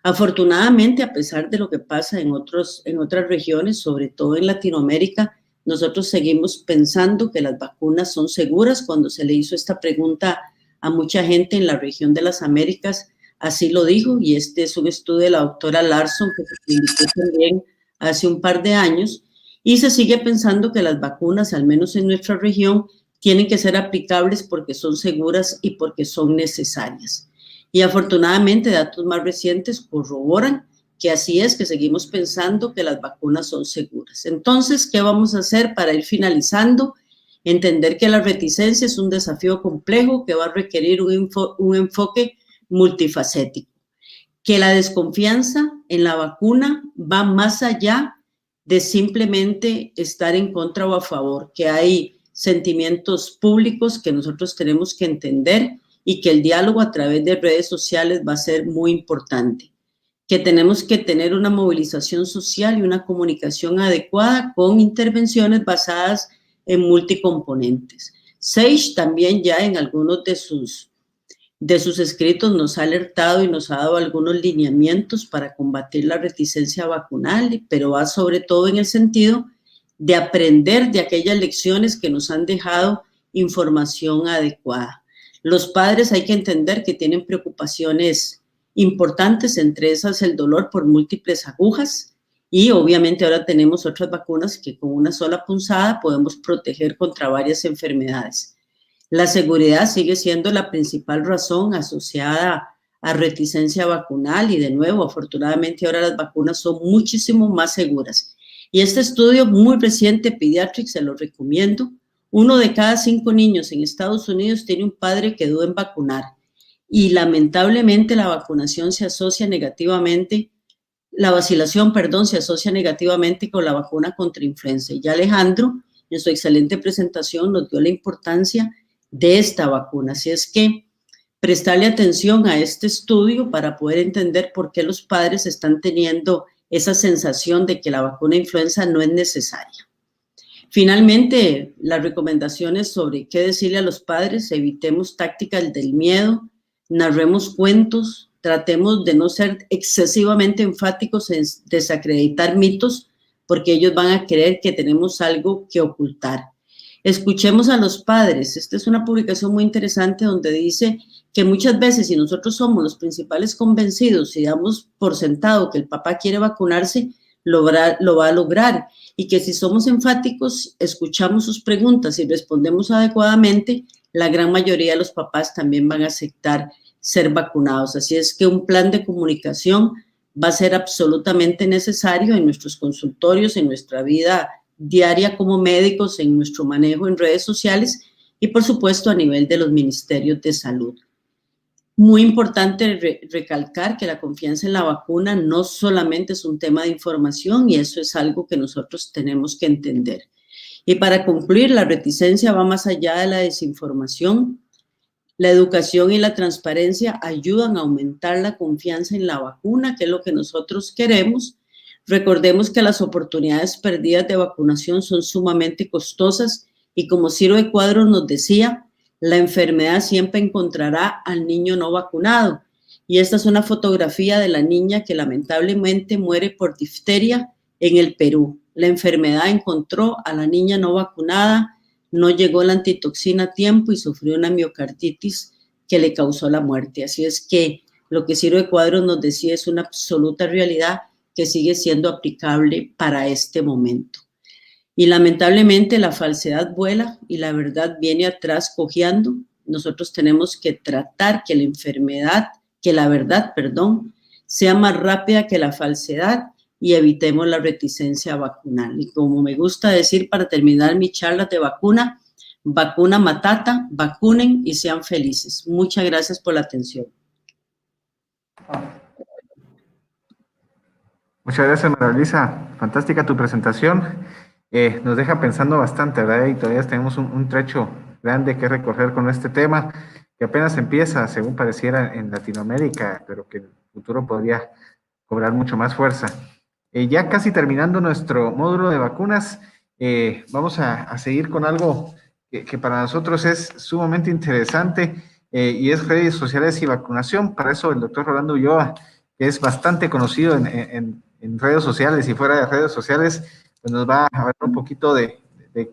Afortunadamente, a pesar de lo que pasa en otras regiones, sobre todo en Latinoamérica, nosotros seguimos pensando que las vacunas son seguras. Cuando se le hizo esta pregunta a mucha gente en la región de las Américas, así lo dijo, y este es un estudio de la doctora Larson que se publicó también hace un par de años, y se sigue pensando que las vacunas, al menos en nuestra región, tienen que ser aplicables porque son seguras y porque son necesarias. Y afortunadamente datos más recientes corroboran que así es, que seguimos pensando que las vacunas son seguras. Entonces, ¿qué vamos a hacer para ir finalizando? Entender que la reticencia es un desafío complejo que va a requerir un enfoque multifacético. Que la desconfianza en la vacuna va más allá de simplemente estar en contra o a favor, que hay sentimientos públicos que nosotros tenemos que entender y que el diálogo a través de redes sociales va a ser muy importante. Que tenemos que tener una movilización social y una comunicación adecuada con intervenciones basadas en multicomponentes. Sage también ya en algunos de sus escritos nos ha alertado y nos ha dado algunos lineamientos para combatir la reticencia vacunal, pero va sobre todo en el sentido de aprender de aquellas lecciones que nos han dejado información adecuada. Los padres hay que entender que tienen preocupaciones importantes, entre esas el dolor por múltiples agujas, y obviamente ahora tenemos otras vacunas que con una sola punzada podemos proteger contra varias enfermedades. La seguridad sigue siendo la principal razón asociada a reticencia vacunal y de nuevo, afortunadamente ahora las vacunas son muchísimo más seguras. Y este estudio muy reciente, Pediatrics, se lo recomiendo. 1 de cada 5 niños en Estados Unidos tiene un padre que duda en vacunar. Y lamentablemente la vacunación se asocia negativamente, la vacilación, perdón, se asocia negativamente con la vacuna contra influenza. Y ya Alejandro, en su excelente presentación, nos dio la importancia de esta vacuna. Así es que prestarle atención a este estudio para poder entender por qué los padres están teniendo esa sensación de que la vacuna influenza no es necesaria. Finalmente, las recomendaciones sobre qué decirle a los padres: evitemos tácticas del miedo, narremos cuentos, tratemos de no ser excesivamente enfáticos en desacreditar mitos, porque ellos van a creer que tenemos algo que ocultar. Escuchemos a los padres. Esta es una publicación muy interesante donde dice que muchas veces, si nosotros somos los principales convencidos y damos por sentado que el papá quiere vacunarse, lo va a lograr, y que si somos enfáticos, escuchamos sus preguntas y respondemos adecuadamente, la gran mayoría de los papás también van a aceptar ser vacunados. Así es que un plan de comunicación va a ser absolutamente necesario en nuestros consultorios, en nuestra vida diaria como médicos, en nuestro manejo en redes sociales y, por supuesto, a nivel de los ministerios de salud. Muy importante recalcar que la confianza en la vacuna no solamente es un tema de información, y eso es algo que nosotros tenemos que entender. Y para concluir, la reticencia va más allá de la desinformación. La educación y la transparencia ayudan a aumentar la confianza en la vacuna, que es lo que nosotros queremos. Recordemos que las oportunidades perdidas de vacunación son sumamente costosas y, como Ciro de Cuadros nos decía, la enfermedad siempre encontrará al niño no vacunado. Y esta es una fotografía de la niña que lamentablemente muere por difteria en el Perú. La enfermedad encontró a la niña no vacunada, no llegó la antitoxina a tiempo y sufrió una miocarditis que le causó la muerte. Así es que lo que Ciro de Cuadros nos decía es una absoluta realidad que sigue siendo aplicable para este momento. Y lamentablemente la falsedad vuela y la verdad viene atrás cojeando. Nosotros tenemos que tratar que la verdad, sea más rápida que la falsedad y evitemos la reticencia vacunal. Y como me gusta decir para terminar mi charla de vacuna, vacuna matata, vacunen y sean felices. Muchas gracias por la atención. Muchas gracias, María Luisa. Fantástica tu presentación. Nos deja pensando bastante, ¿verdad? Y todavía tenemos un trecho grande que recorrer con este tema, que apenas empieza, según pareciera, en Latinoamérica, pero que en el futuro podría cobrar mucho más fuerza. Ya casi terminando nuestro módulo de vacunas, vamos a seguir con algo que para nosotros es sumamente interesante, y es redes sociales y vacunación. Para eso el doctor Rolando Ulloa, que es bastante conocido en redes sociales y fuera de redes sociales, pues nos va a hablar un poquito de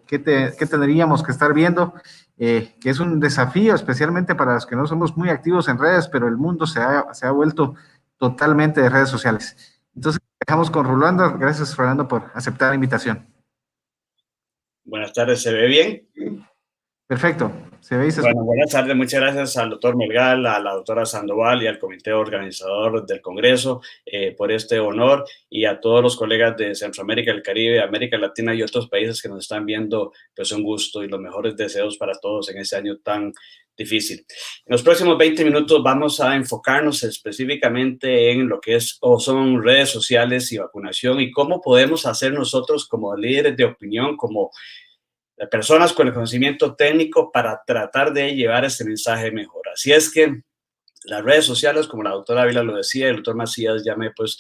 qué tendríamos que estar viendo, que es un desafío especialmente para los que no somos muy activos en redes, pero el mundo se ha vuelto totalmente de redes sociales. Entonces, dejamos con Rolando. Gracias, Rolando, por aceptar la invitación. Buenas tardes, ¿se ve bien? Perfecto, se ve y se escucha. Bueno, buenas tardes. Muchas gracias al doctor Melgar, a la doctora Sandoval y al comité organizador del Congreso por este honor, y a todos los colegas de Centroamérica, el Caribe, América Latina y otros países que nos están viendo. Pues un gusto y los mejores deseos para todos en este año tan difícil. En los próximos 20 minutos vamos a enfocarnos específicamente en lo que son redes sociales y vacunación, y cómo podemos hacer nosotros como líderes de opinión, como personas con el conocimiento técnico, para tratar de llevar este mensaje mejor. Así es que las redes sociales, como la doctora Ávila lo decía, el doctor Macías ya pues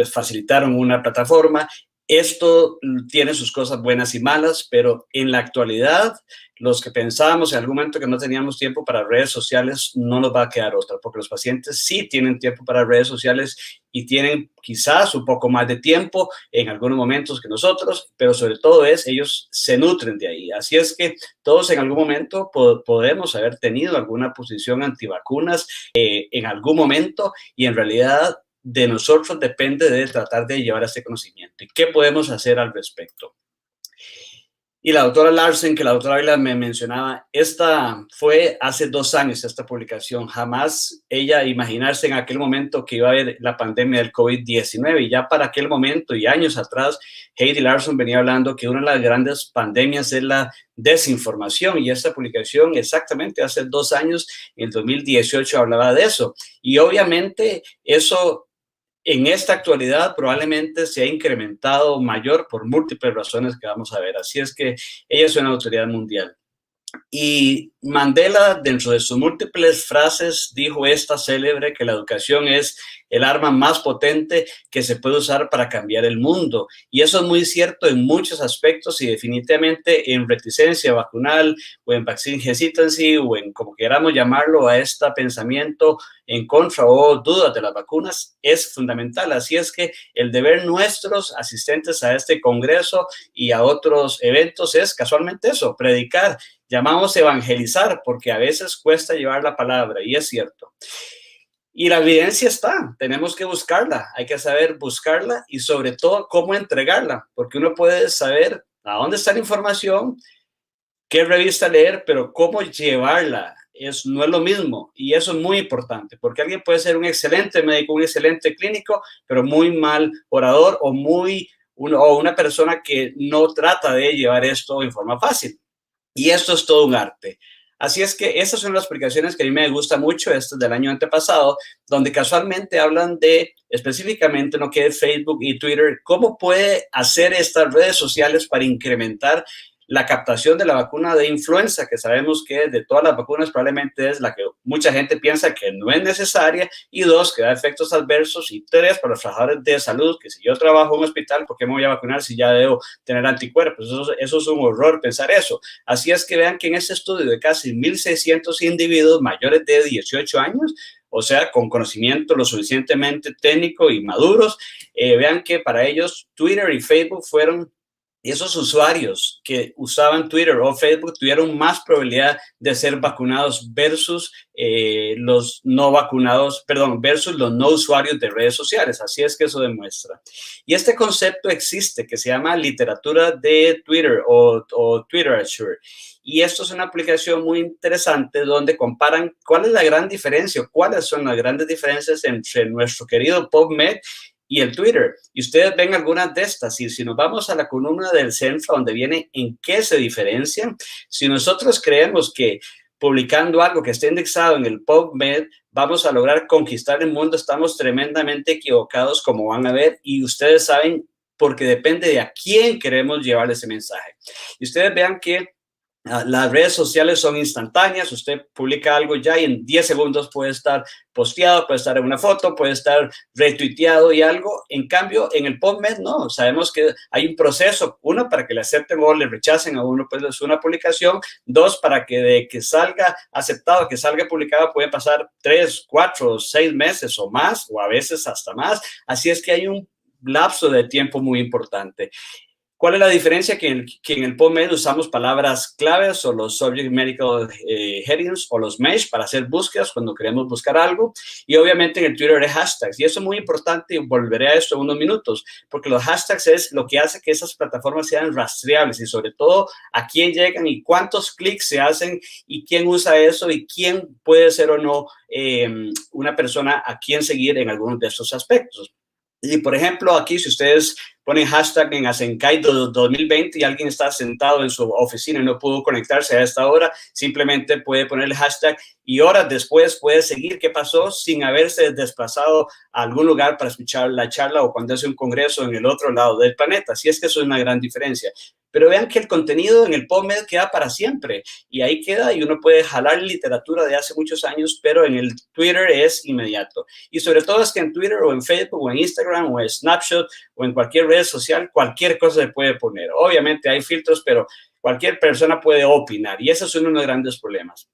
facilitaron una plataforma. Esto tiene sus cosas buenas y malas, pero en la actualidad, los que pensábamos en algún momento que no teníamos tiempo para redes sociales, no nos va a quedar otra, porque los pacientes sí tienen tiempo para redes sociales y tienen quizás un poco más de tiempo en algunos momentos que nosotros, pero sobre todo ellos se nutren de ahí. Así es que todos en algún momento podemos haber tenido alguna posición antivacunas en algún momento, y en realidad de nosotros depende de tratar de llevar este conocimiento. ¿Y qué podemos hacer al respecto? Y la doctora Larsen, que la doctora Ávila me mencionaba, esta fue hace 2 años, esta publicación. Jamás ella imaginarse en aquel momento que iba a haber la pandemia del COVID-19. Y ya para aquel momento y años atrás, Heidi Larson venía hablando que una de las grandes pandemias es la desinformación. Y esta publicación exactamente hace 2 años, en el 2018, hablaba de eso. Y obviamente eso en esta actualidad probablemente se ha incrementado mayor por múltiples razones que vamos a ver. Así es que ella es una autoridad mundial. Y Mandela, dentro de sus múltiples frases, dijo esta célebre, que la educación es el arma más potente que se puede usar para cambiar el mundo. Y eso es muy cierto en muchos aspectos, y definitivamente en reticencia vacunal o en vaccine hesitancy o en como queramos llamarlo a este pensamiento en contra o dudas de las vacunas, es fundamental. Así es que el deber nuestros asistentes a este congreso y a otros eventos es casualmente eso, predicar. Llamamos evangelizar, porque a veces cuesta llevar la palabra, y es cierto. Y la evidencia está, tenemos que buscarla, hay que saber buscarla y sobre todo cómo entregarla, porque uno puede saber a dónde está la información, qué revista leer, pero cómo llevarla no es lo mismo, y eso es muy importante, porque alguien puede ser un excelente médico, un excelente clínico, pero muy mal orador o una persona que no trata de llevar esto en forma fácil. Y esto es todo un arte. Así es que esas son las explicaciones que a mí me gusta mucho, estas del año antepasado, donde casualmente hablan de específicamente lo que es Facebook y Twitter, cómo puede hacer estas redes sociales para incrementar la captación de la vacuna de influenza, que sabemos que de todas las vacunas probablemente es la que mucha gente piensa que no es necesaria, y 2, que da efectos adversos, y 3, para los trabajadores de salud, que si yo trabajo en un hospital, ¿por qué me voy a vacunar si ya debo tener anticuerpos? Eso es un horror pensar eso. Así es que vean que en este estudio de casi 1,600 individuos mayores de 18 años, o sea, con conocimiento lo suficientemente técnico y maduros, vean que para ellos Twitter y Facebook fueron esos usuarios que usaban Twitter o Facebook tuvieron más probabilidad de ser vacunados versus los no vacunados, versus los no usuarios de redes sociales. Así es que eso demuestra. Y este concepto existe, que se llama literatura de Twitter o Twitterature. Y esto es una aplicación muy interesante donde comparan cuál es la gran diferencia, cuáles son las grandes diferencias entre nuestro querido PubMed y el Twitter. Y ustedes ven algunas de estas. Y si nos vamos a la columna del centro, donde viene en qué se diferencian, si nosotros creemos que publicando algo que esté indexado en el PubMed vamos a lograr conquistar el mundo, estamos tremendamente equivocados, como van a ver, y ustedes saben, porque depende de a quién queremos llevarle ese mensaje. Y ustedes vean que las redes sociales son instantáneas. Usted publica algo ya y en 10 segundos puede estar posteado, puede estar en una foto, puede estar retuiteado y algo. En cambio, en el PubMed no. Sabemos que hay un proceso. 1, para que le acepten o le rechacen a uno, pues es una publicación. 2, para que de que salga aceptado, que salga publicado, puede pasar 3, 4, 6 meses o más, o a veces hasta más. Así es que hay un lapso de tiempo muy importante. ¿Cuál es la diferencia? Que en el PubMed usamos palabras claves o los Subject Medical Headings o los mesh para hacer búsquedas cuando queremos buscar algo. Y obviamente en el Twitter es hashtags. Y eso es muy importante y volveré a esto en unos minutos, porque los hashtags es lo que hace que esas plataformas sean rastreables y sobre todo a quién llegan y cuántos clics se hacen y quién usa eso y quién puede ser o no una persona a quien seguir en algunos de estos aspectos. Y, por ejemplo, aquí si ustedes ponen hashtag en Asencay 2020 y alguien está sentado en su oficina y no pudo conectarse a esta hora, simplemente puede poner el hashtag y horas después puede seguir qué pasó sin haberse desplazado a algún lugar para escuchar la charla o cuando hace un congreso en el otro lado del planeta. Así es que eso es una gran diferencia. Pero vean que el contenido en el PubMed queda para siempre y ahí queda y uno puede jalar literatura de hace muchos años, pero en el Twitter es inmediato. Y sobre todo es que en Twitter o en Facebook o en Instagram o en Snapchat o en cualquier red social, cualquier cosa se puede poner. Obviamente hay filtros, pero cualquier persona puede opinar y ese es uno de los grandes problemas.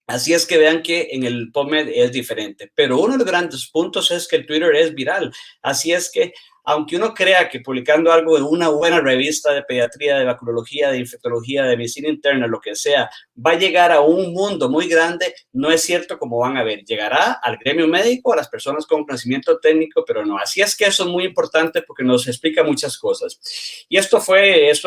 Así es que vean que en el PubMed es diferente. Pero uno de los grandes puntos es que el Twitter es viral. Así es que, aunque uno crea que publicando algo en una buena revista de pediatría, de vaccinología, de infectología, de medicina interna, lo que sea, va a llegar a un mundo muy grande, no es cierto como van a ver. Llegará al gremio médico, a las personas con conocimiento técnico, pero no. Así es que eso es muy importante porque nos explica muchas cosas. Y esto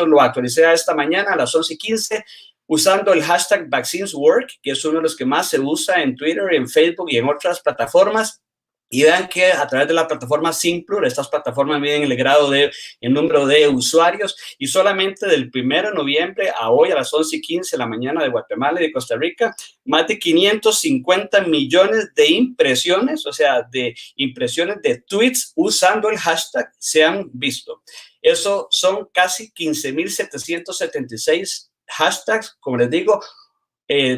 lo actualicé esta mañana a las 11:15. Usando el hashtag VaccinesWork, que es uno de los que más se usa en Twitter, en Facebook y en otras plataformas. Y vean que a través de la plataforma Simplur, estas plataformas miden el número de usuarios y solamente del 1 de noviembre a hoy a las 11:15 de la mañana de Guatemala y de Costa Rica, más de 550 millones de impresiones, o sea, de impresiones de tweets usando el hashtag se han visto. Eso son casi 15,776 hashtags, como les digo,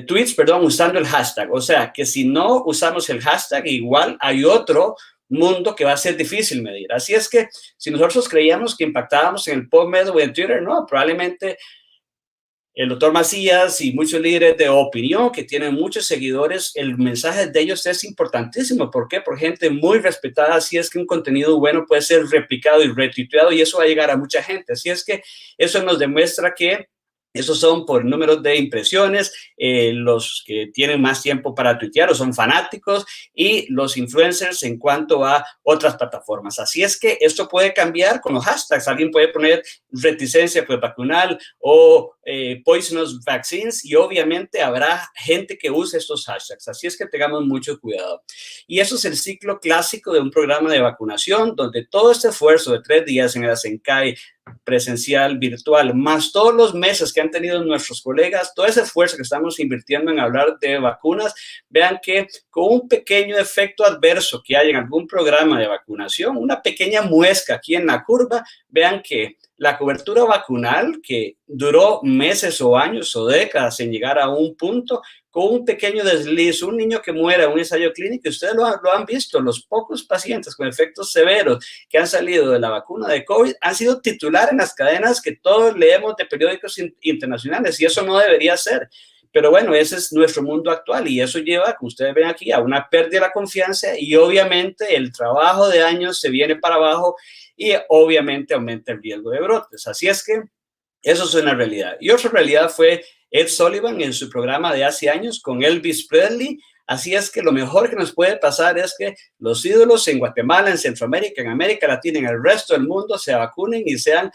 tweets, usando el hashtag. O sea, que si no usamos el hashtag, igual hay otro mundo que va a ser difícil medir. Así es que si nosotros creíamos que impactábamos en el PubMed o en Twitter, no, probablemente el doctor Macías y muchos líderes de opinión que tienen muchos seguidores, el mensaje de ellos es importantísimo. ¿Por qué? Por gente muy respetada. Así es que un contenido bueno puede ser replicado y retuiteado y eso va a llegar a mucha gente. Así es que eso nos demuestra que esos son por números de impresiones, los que tienen más tiempo para tuitear o son fanáticos y los influencers en cuanto a otras plataformas. Así es que esto puede cambiar con los hashtags. Alguien puede poner reticencia vacunal o poisonous vaccines y obviamente habrá gente que use estos hashtags. Así es que tengamos mucho cuidado. Y eso es el ciclo clásico de un programa de vacunación donde todo este esfuerzo de 3 días en el Asencay, presencial, virtual, más todos los meses que han tenido nuestros colegas, todo ese esfuerzo que estamos invirtiendo en hablar de vacunas, vean que con un pequeño efecto adverso que hay en algún programa de vacunación, una pequeña muesca aquí en la curva, vean que la cobertura vacunal que duró meses o años o décadas en llegar a un punto, con un pequeño desliz, un niño que muera en un ensayo clínico, ustedes lo han visto, los pocos pacientes con efectos severos que han salido de la vacuna de COVID han sido titular en las cadenas que todos leemos de periódicos internacionales y eso no debería ser. Pero bueno, ese es nuestro mundo actual y eso lleva, como ustedes ven aquí, a una pérdida de la confianza y obviamente el trabajo de años se viene para abajo y obviamente aumenta el riesgo de brotes. Así es que eso es una realidad. Y otra realidad fue Ed Sullivan en su programa de hace años con Elvis Presley. Así es que lo mejor que nos puede pasar es que los ídolos en Guatemala, en Centroamérica, en América Latina, en el resto del mundo se vacunen y sean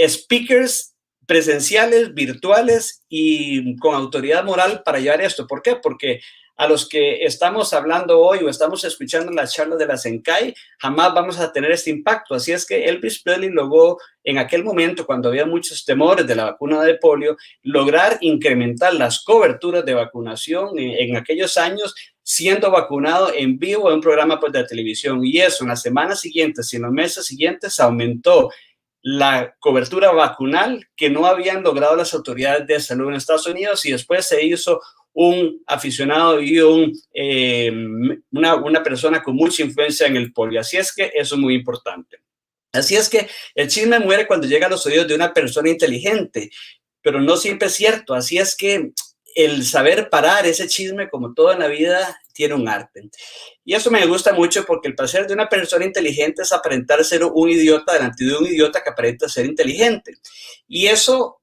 speakers presenciales, virtuales y con autoridad moral para llevar esto. ¿Por qué? Porque a los que estamos hablando hoy o estamos escuchando las charlas de la Asencay, jamás vamos a tener este impacto. Así es que Elvis Presley logró, en aquel momento, cuando había muchos temores de la vacuna de polio, lograr incrementar las coberturas de vacunación en aquellos años, siendo vacunado en vivo en un programa de televisión. Y eso en las semanas siguientes y en los meses siguientes aumentó la cobertura vacunal que no habían logrado las autoridades de salud en Estados Unidos y después se hizo un aficionado y una persona con mucha influencia en el polio. Así es que eso es muy importante. Así es que el chisme muere cuando llega a los oídos de una persona inteligente, pero no siempre es cierto. Así es que el saber parar ese chisme, como todo en la vida, tiene un arte. Y eso me gusta mucho porque el placer de una persona inteligente es aparentar ser un idiota delante de un idiota que aparenta ser inteligente. Y eso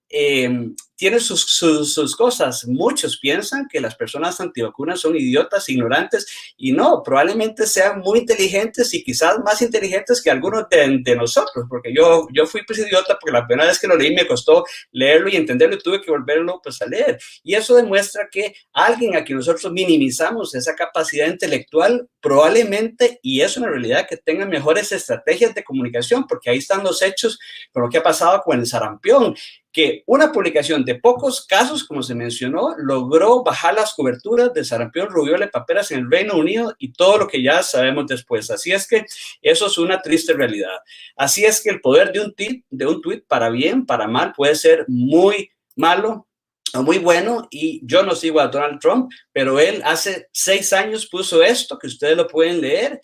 tiene sus cosas. Muchos piensan que las personas antivacunas son idiotas, ignorantes, y no, probablemente sean muy inteligentes y quizás más inteligentes que algunos de nosotros, porque yo fui pues idiota porque la primera vez que lo leí me costó leerlo y entenderlo y tuve que volverlo pues a leer. Y eso demuestra que alguien a quien nosotros minimizamos esa capacidad intelectual probablemente, y es una realidad, que tenga mejores estrategias de comunicación, porque ahí están los hechos con lo que ha pasado con el sarampión, que una publicación de pocos casos, como se mencionó, logró bajar las coberturas de sarampión, rubiola y paperas en el Reino Unido y todo lo que ya sabemos después. Así es que eso es una triste realidad. Así es que el poder de un tuit, para bien, para mal, puede ser muy malo o muy bueno. Y yo no sigo a Donald Trump, pero él hace 6 años puso esto, que ustedes lo pueden leer,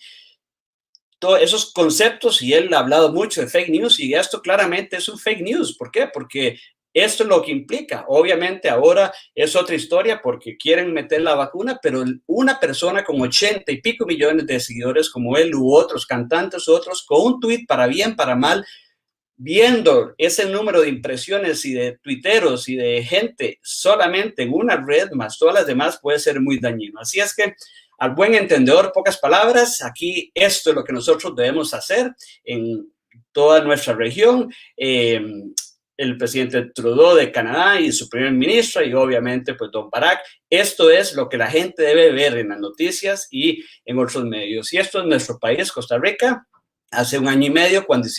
todos esos conceptos, y él ha hablado mucho de fake news, y esto claramente es un fake news. ¿Por qué? Porque esto es lo que implica. Obviamente ahora es otra historia porque quieren meter la vacuna, pero una persona con 80 y pico millones de seguidores como él u otros cantantes u otros, con un tuit para bien, para mal, viendo ese número de impresiones y de tuiteros y de gente solamente en una red más todas las demás, puede ser muy dañino. Así es que, al buen entendedor, pocas palabras, aquí esto es lo que nosotros debemos hacer en toda nuestra región. El presidente Trudeau de Canadá y su primer ministro, y obviamente pues don Barack, esto es lo que la gente debe ver en las noticias y en otros medios. Y esto es nuestro país, Costa Rica. Hace 1 año y medio, cuando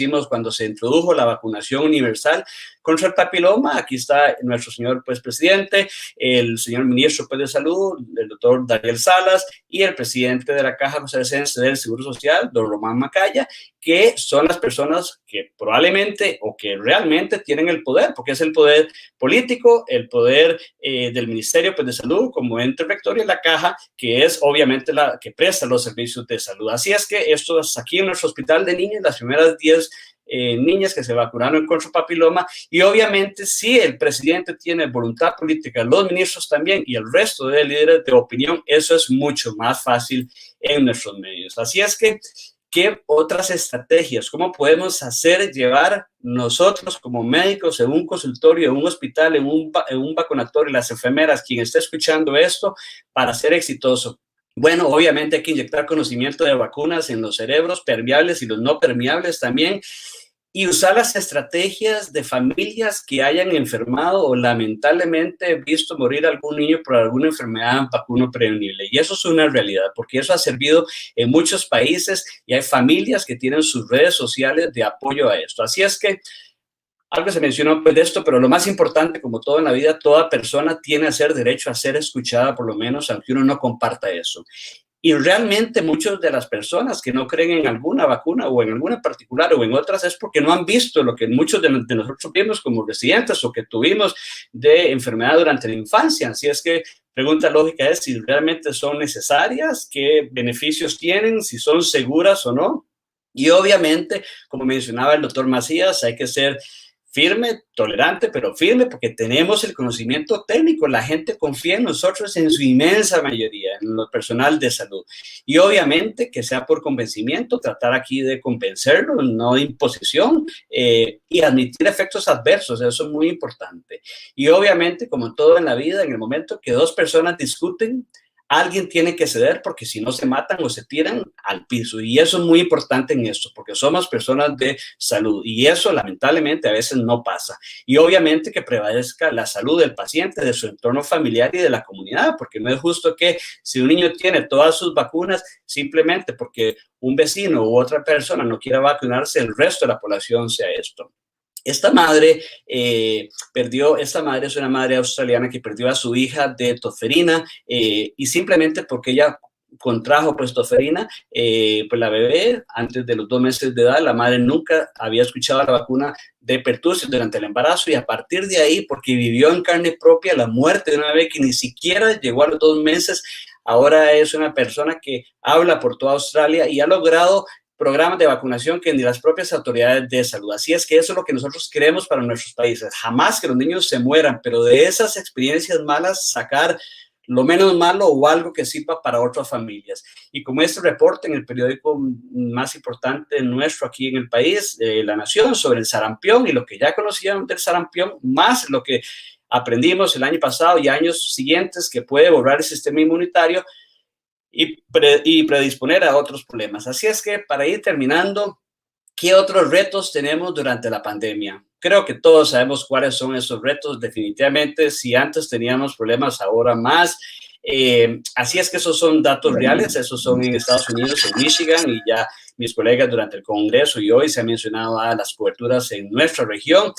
se introdujo la vacunación universal contra el papiloma, aquí está nuestro señor pues, presidente, el señor ministro pues, de Salud, el doctor Daniel Salas, y el presidente de la Caja Costarricense del Seguro Social, don Román Macaya, que son las personas que probablemente o que realmente tienen el poder, porque es el poder político, el poder del Ministerio pues, de Salud como ente rector, y la Caja, que es obviamente la que presta los servicios de salud. Así es que esto es aquí en nuestro hospital de niños, las primeras 10 niñas que se vacunaron contra papiloma, y obviamente si el presidente tiene voluntad política, los ministros también y el resto de líderes de opinión, eso es mucho más fácil en nuestros medios. Así es que, ¿qué otras estrategias? ¿Cómo podemos llevar nosotros como médicos en un consultorio, en un hospital, en un vacunatorio, las enfermeras, quien esté escuchando esto, para ser exitoso? Bueno, obviamente hay que inyectar conocimiento de vacunas en los cerebros permeables y los no permeables también, y usar las estrategias de familias que hayan enfermado o lamentablemente visto morir algún niño por alguna enfermedad vacuno-prevenible. Y eso es una realidad, porque eso ha servido en muchos países y hay familias que tienen sus redes sociales de apoyo a esto. Así es que algo se mencionó pues, de esto, pero lo más importante, como todo en la vida, toda persona tiene derecho a ser escuchada, por lo menos, aunque uno no comparta eso. Y realmente muchas de las personas que no creen en alguna vacuna o en alguna particular o en otras es porque no han visto lo que muchos de nosotros vimos como residentes o que tuvimos de enfermedad durante la infancia. Así es que pregunta lógica es si realmente son necesarias, qué beneficios tienen, si son seguras o no. Y obviamente, como mencionaba el doctor Macías, hay que ser firme, tolerante, pero firme, porque tenemos el conocimiento técnico. La gente confía en nosotros en su inmensa mayoría, en lo personal de salud. Y obviamente que sea por convencimiento, tratar aquí de convencerlo, no de imposición, y admitir efectos adversos, eso es muy importante. Y obviamente, como todo en la vida, en el momento que 2 personas discuten, alguien tiene que ceder, porque si no se matan o se tiran al piso. Y eso es muy importante en esto, porque somos personas de salud y eso lamentablemente a veces no pasa. Y obviamente que prevalezca la salud del paciente, de su entorno familiar y de la comunidad, porque no es justo que si un niño tiene todas sus vacunas, simplemente porque un vecino u otra persona no quiera vacunarse, el resto de la población sea esto. Esta madre es una madre australiana que perdió a su hija de tosferina y simplemente porque ella contrajo pues tosferina, pues la bebé antes de los 2 meses de edad, la madre nunca había escuchado la vacuna de pertussis durante el embarazo, y a partir de ahí, porque vivió en carne propia la muerte de una bebé que ni siquiera llegó a los 2 meses, ahora es una persona que habla por toda Australia y ha logrado programas de vacunación que ni las propias autoridades de salud. Así es que eso es lo que nosotros queremos para nuestros países. Jamás que los niños se mueran, pero de esas experiencias malas sacar lo menos malo o algo que sirva para otras familias. Y como este reporte en el periódico más importante nuestro aquí en el país, La Nación, sobre el sarampión y lo que ya conocían del sarampión, más lo que aprendimos el año pasado y años siguientes, que puede borrar el sistema inmunitario y predisponer a otros problemas. Así es que, para ir terminando, ¿qué otros retos tenemos durante la pandemia? Creo que todos sabemos cuáles son esos retos. Definitivamente, si antes teníamos problemas, ahora más. Así es que esos son datos reales, esos son en Estados Unidos, en Michigan, y ya mis colegas durante el Congreso y hoy se han mencionado las coberturas en nuestra región.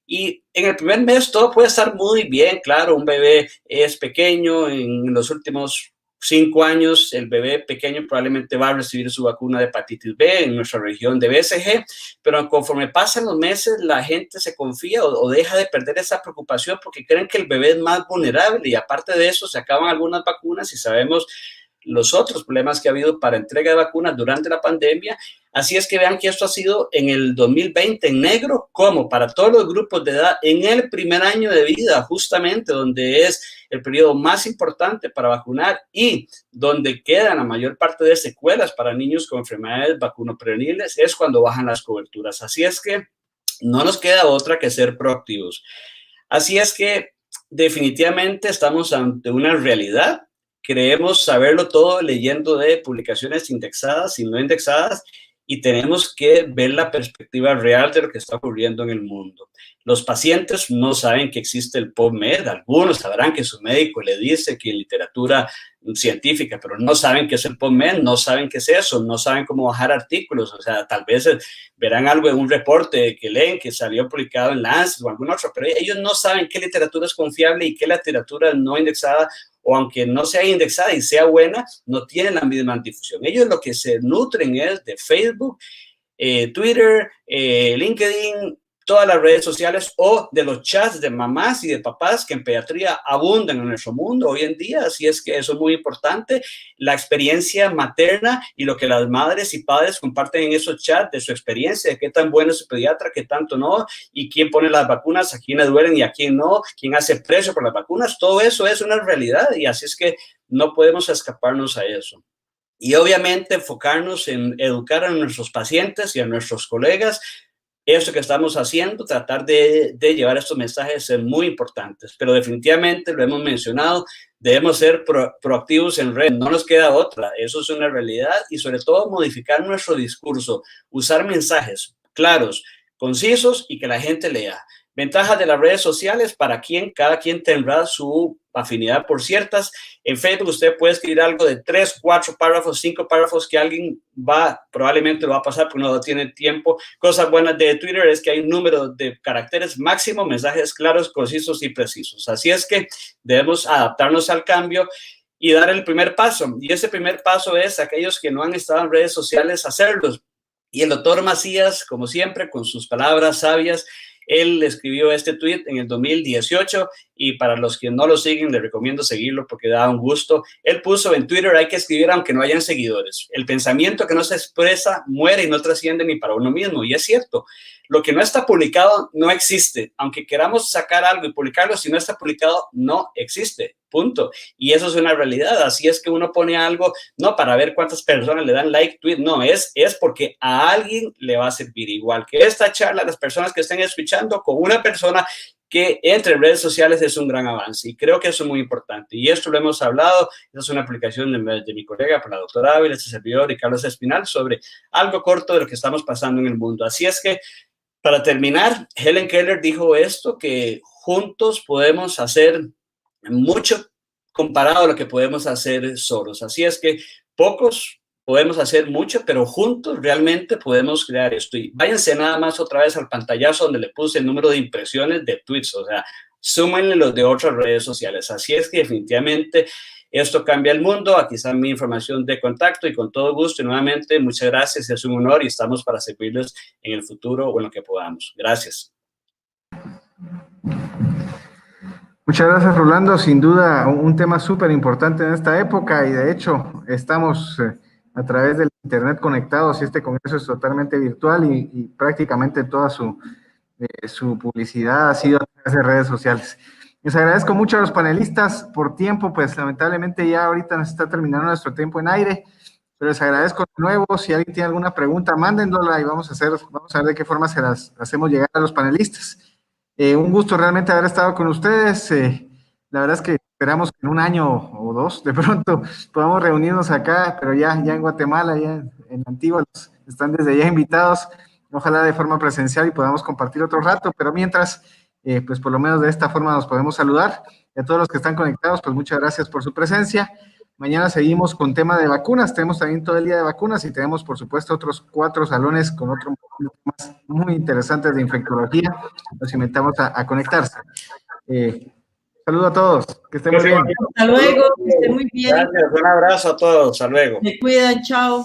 Y en el primer mes todo puede estar muy bien, claro, un bebé es pequeño, en los últimos 5 años, el bebé pequeño probablemente va a recibir su vacuna de hepatitis B en nuestra región de BCG, pero conforme pasan los meses, la gente se confía o deja de perder esa preocupación porque creen que el bebé es más vulnerable, y aparte de eso, se acaban algunas vacunas y sabemos los otros problemas que ha habido para entrega de vacunas durante la pandemia. Así es que vean que esto ha sido en el 2020 en negro, como para todos los grupos de edad, en el primer año de vida, justamente donde es el periodo más importante para vacunar y donde quedan la mayor parte de secuelas para niños con enfermedades vacunoprevenibles, es cuando bajan las coberturas. Así es que no nos queda otra que ser proactivos. Así es que definitivamente estamos ante una realidad. Creemos saberlo todo leyendo de publicaciones indexadas y no indexadas, y tenemos que ver la perspectiva real de lo que está ocurriendo en el mundo. Los pacientes no saben que existe el PubMed, algunos sabrán que su médico le dice que en literatura científica, pero no saben qué es el PubMed, no saben qué es eso, no saben cómo bajar artículos. O sea, tal vez verán algo en un reporte que leen que salió publicado en Lancet o algún otro, pero ellos no saben qué literatura es confiable y qué literatura no indexada, o aunque no sea indexada y sea buena, no tienen la misma difusión. Ellos lo que se nutren es de Facebook, Twitter, LinkedIn, todas las redes sociales, o de los chats de mamás y de papás que en pediatría abundan en nuestro mundo hoy en día. Así es que eso es muy importante, la experiencia materna y lo que las madres y padres comparten en esos chats de su experiencia, de qué tan bueno es su pediatra, qué tanto no, y quién pone las vacunas, a quién le duelen y a quién no, quién hace precio por las vacunas. Todo eso es una realidad, y así es que no podemos escaparnos a eso. Y obviamente enfocarnos en educar a nuestros pacientes y a nuestros colegas. Eso que estamos haciendo, tratar de llevar estos mensajes, es muy importantes, pero definitivamente lo hemos mencionado, debemos ser proactivos en red, no nos queda otra, eso es una realidad, y sobre todo modificar nuestro discurso, usar mensajes claros, concisos y que la gente lea. Ventajas de las redes sociales, para cada quien tendrá su afinidad por ciertas. En Facebook usted puede escribir algo de 3, 4 párrafos, 5 párrafos que alguien probablemente lo va a pasar porque no tiene tiempo. Cosas buenas de Twitter es que hay un número de caracteres máximo, mensajes claros, concisos y precisos. Así es que debemos adaptarnos al cambio y dar el primer paso. Y ese primer paso es aquellos que no han estado en redes sociales, hacerlos. Y el doctor Macías, como siempre, con sus palabras sabias, él escribió este tweet en el 2018, y para los que no lo siguen, les recomiendo seguirlo porque da un gusto. Él puso en Twitter: hay que escribir aunque no hayan seguidores. El pensamiento que no se expresa muere y no trasciende ni para uno mismo. Y es cierto, lo que no está publicado no existe. Aunque queramos sacar algo y publicarlo, si no está publicado, no existe. Punto. Y eso es una realidad. Así es que uno pone algo, no para ver cuántas personas le dan like, tweet, no, es porque a alguien le va a servir. Igual que esta charla, las personas que estén escuchando, con una persona que entre en redes sociales, es un gran avance, y creo que eso es muy importante. Y esto lo hemos hablado, esa es una aplicación de mi colega, la doctora Ávila, este servidor y Carlos Espinal, sobre algo corto de lo que estamos pasando en el mundo. Así es que, para terminar, Helen Keller dijo esto, que juntos podemos hacer mucho comparado a lo que podemos hacer solos. Así es que pocos podemos hacer mucho, pero juntos realmente podemos crear esto. Y váyanse nada más otra vez al pantallazo donde le puse el número de impresiones de tweets, o sea, súmenle los de otras redes sociales. Así es que definitivamente esto cambia el mundo. Aquí está mi información de contacto, y con todo gusto, y nuevamente muchas gracias, es un honor, y estamos para servirles en el futuro o en lo que podamos. Gracias. Muchas gracias, Rolando. Sin duda, un tema súper importante en esta época, y de hecho estamos a través del internet conectados, y este congreso es totalmente virtual, y prácticamente toda su publicidad ha sido a través de redes sociales. Les agradezco mucho a los panelistas por tiempo, pues lamentablemente ya ahorita nos está terminando nuestro tiempo en aire, pero les agradezco de nuevo. Si alguien tiene alguna pregunta, mándenla y vamos a ver de qué forma se las hacemos llegar a los panelistas. Un gusto realmente haber estado con ustedes. La verdad es que esperamos que en un año o dos de pronto podamos reunirnos acá, pero ya en Guatemala, ya en Antigua, están desde ya invitados, ojalá de forma presencial y podamos compartir otro rato, pero mientras, pues por lo menos de esta forma nos podemos saludar. Y a todos los que están conectados, pues muchas gracias por su presencia. Mañana seguimos con tema de vacunas, tenemos también todo el día de vacunas y tenemos, por supuesto, otros 4 salones con otros temas muy interesantes de infectología. Los invitamos a conectarse. Saludo a todos, que estén muy bien. Hasta luego, que estén muy bien. Gracias, un abrazo a todos, hasta luego. Se cuidan, chao.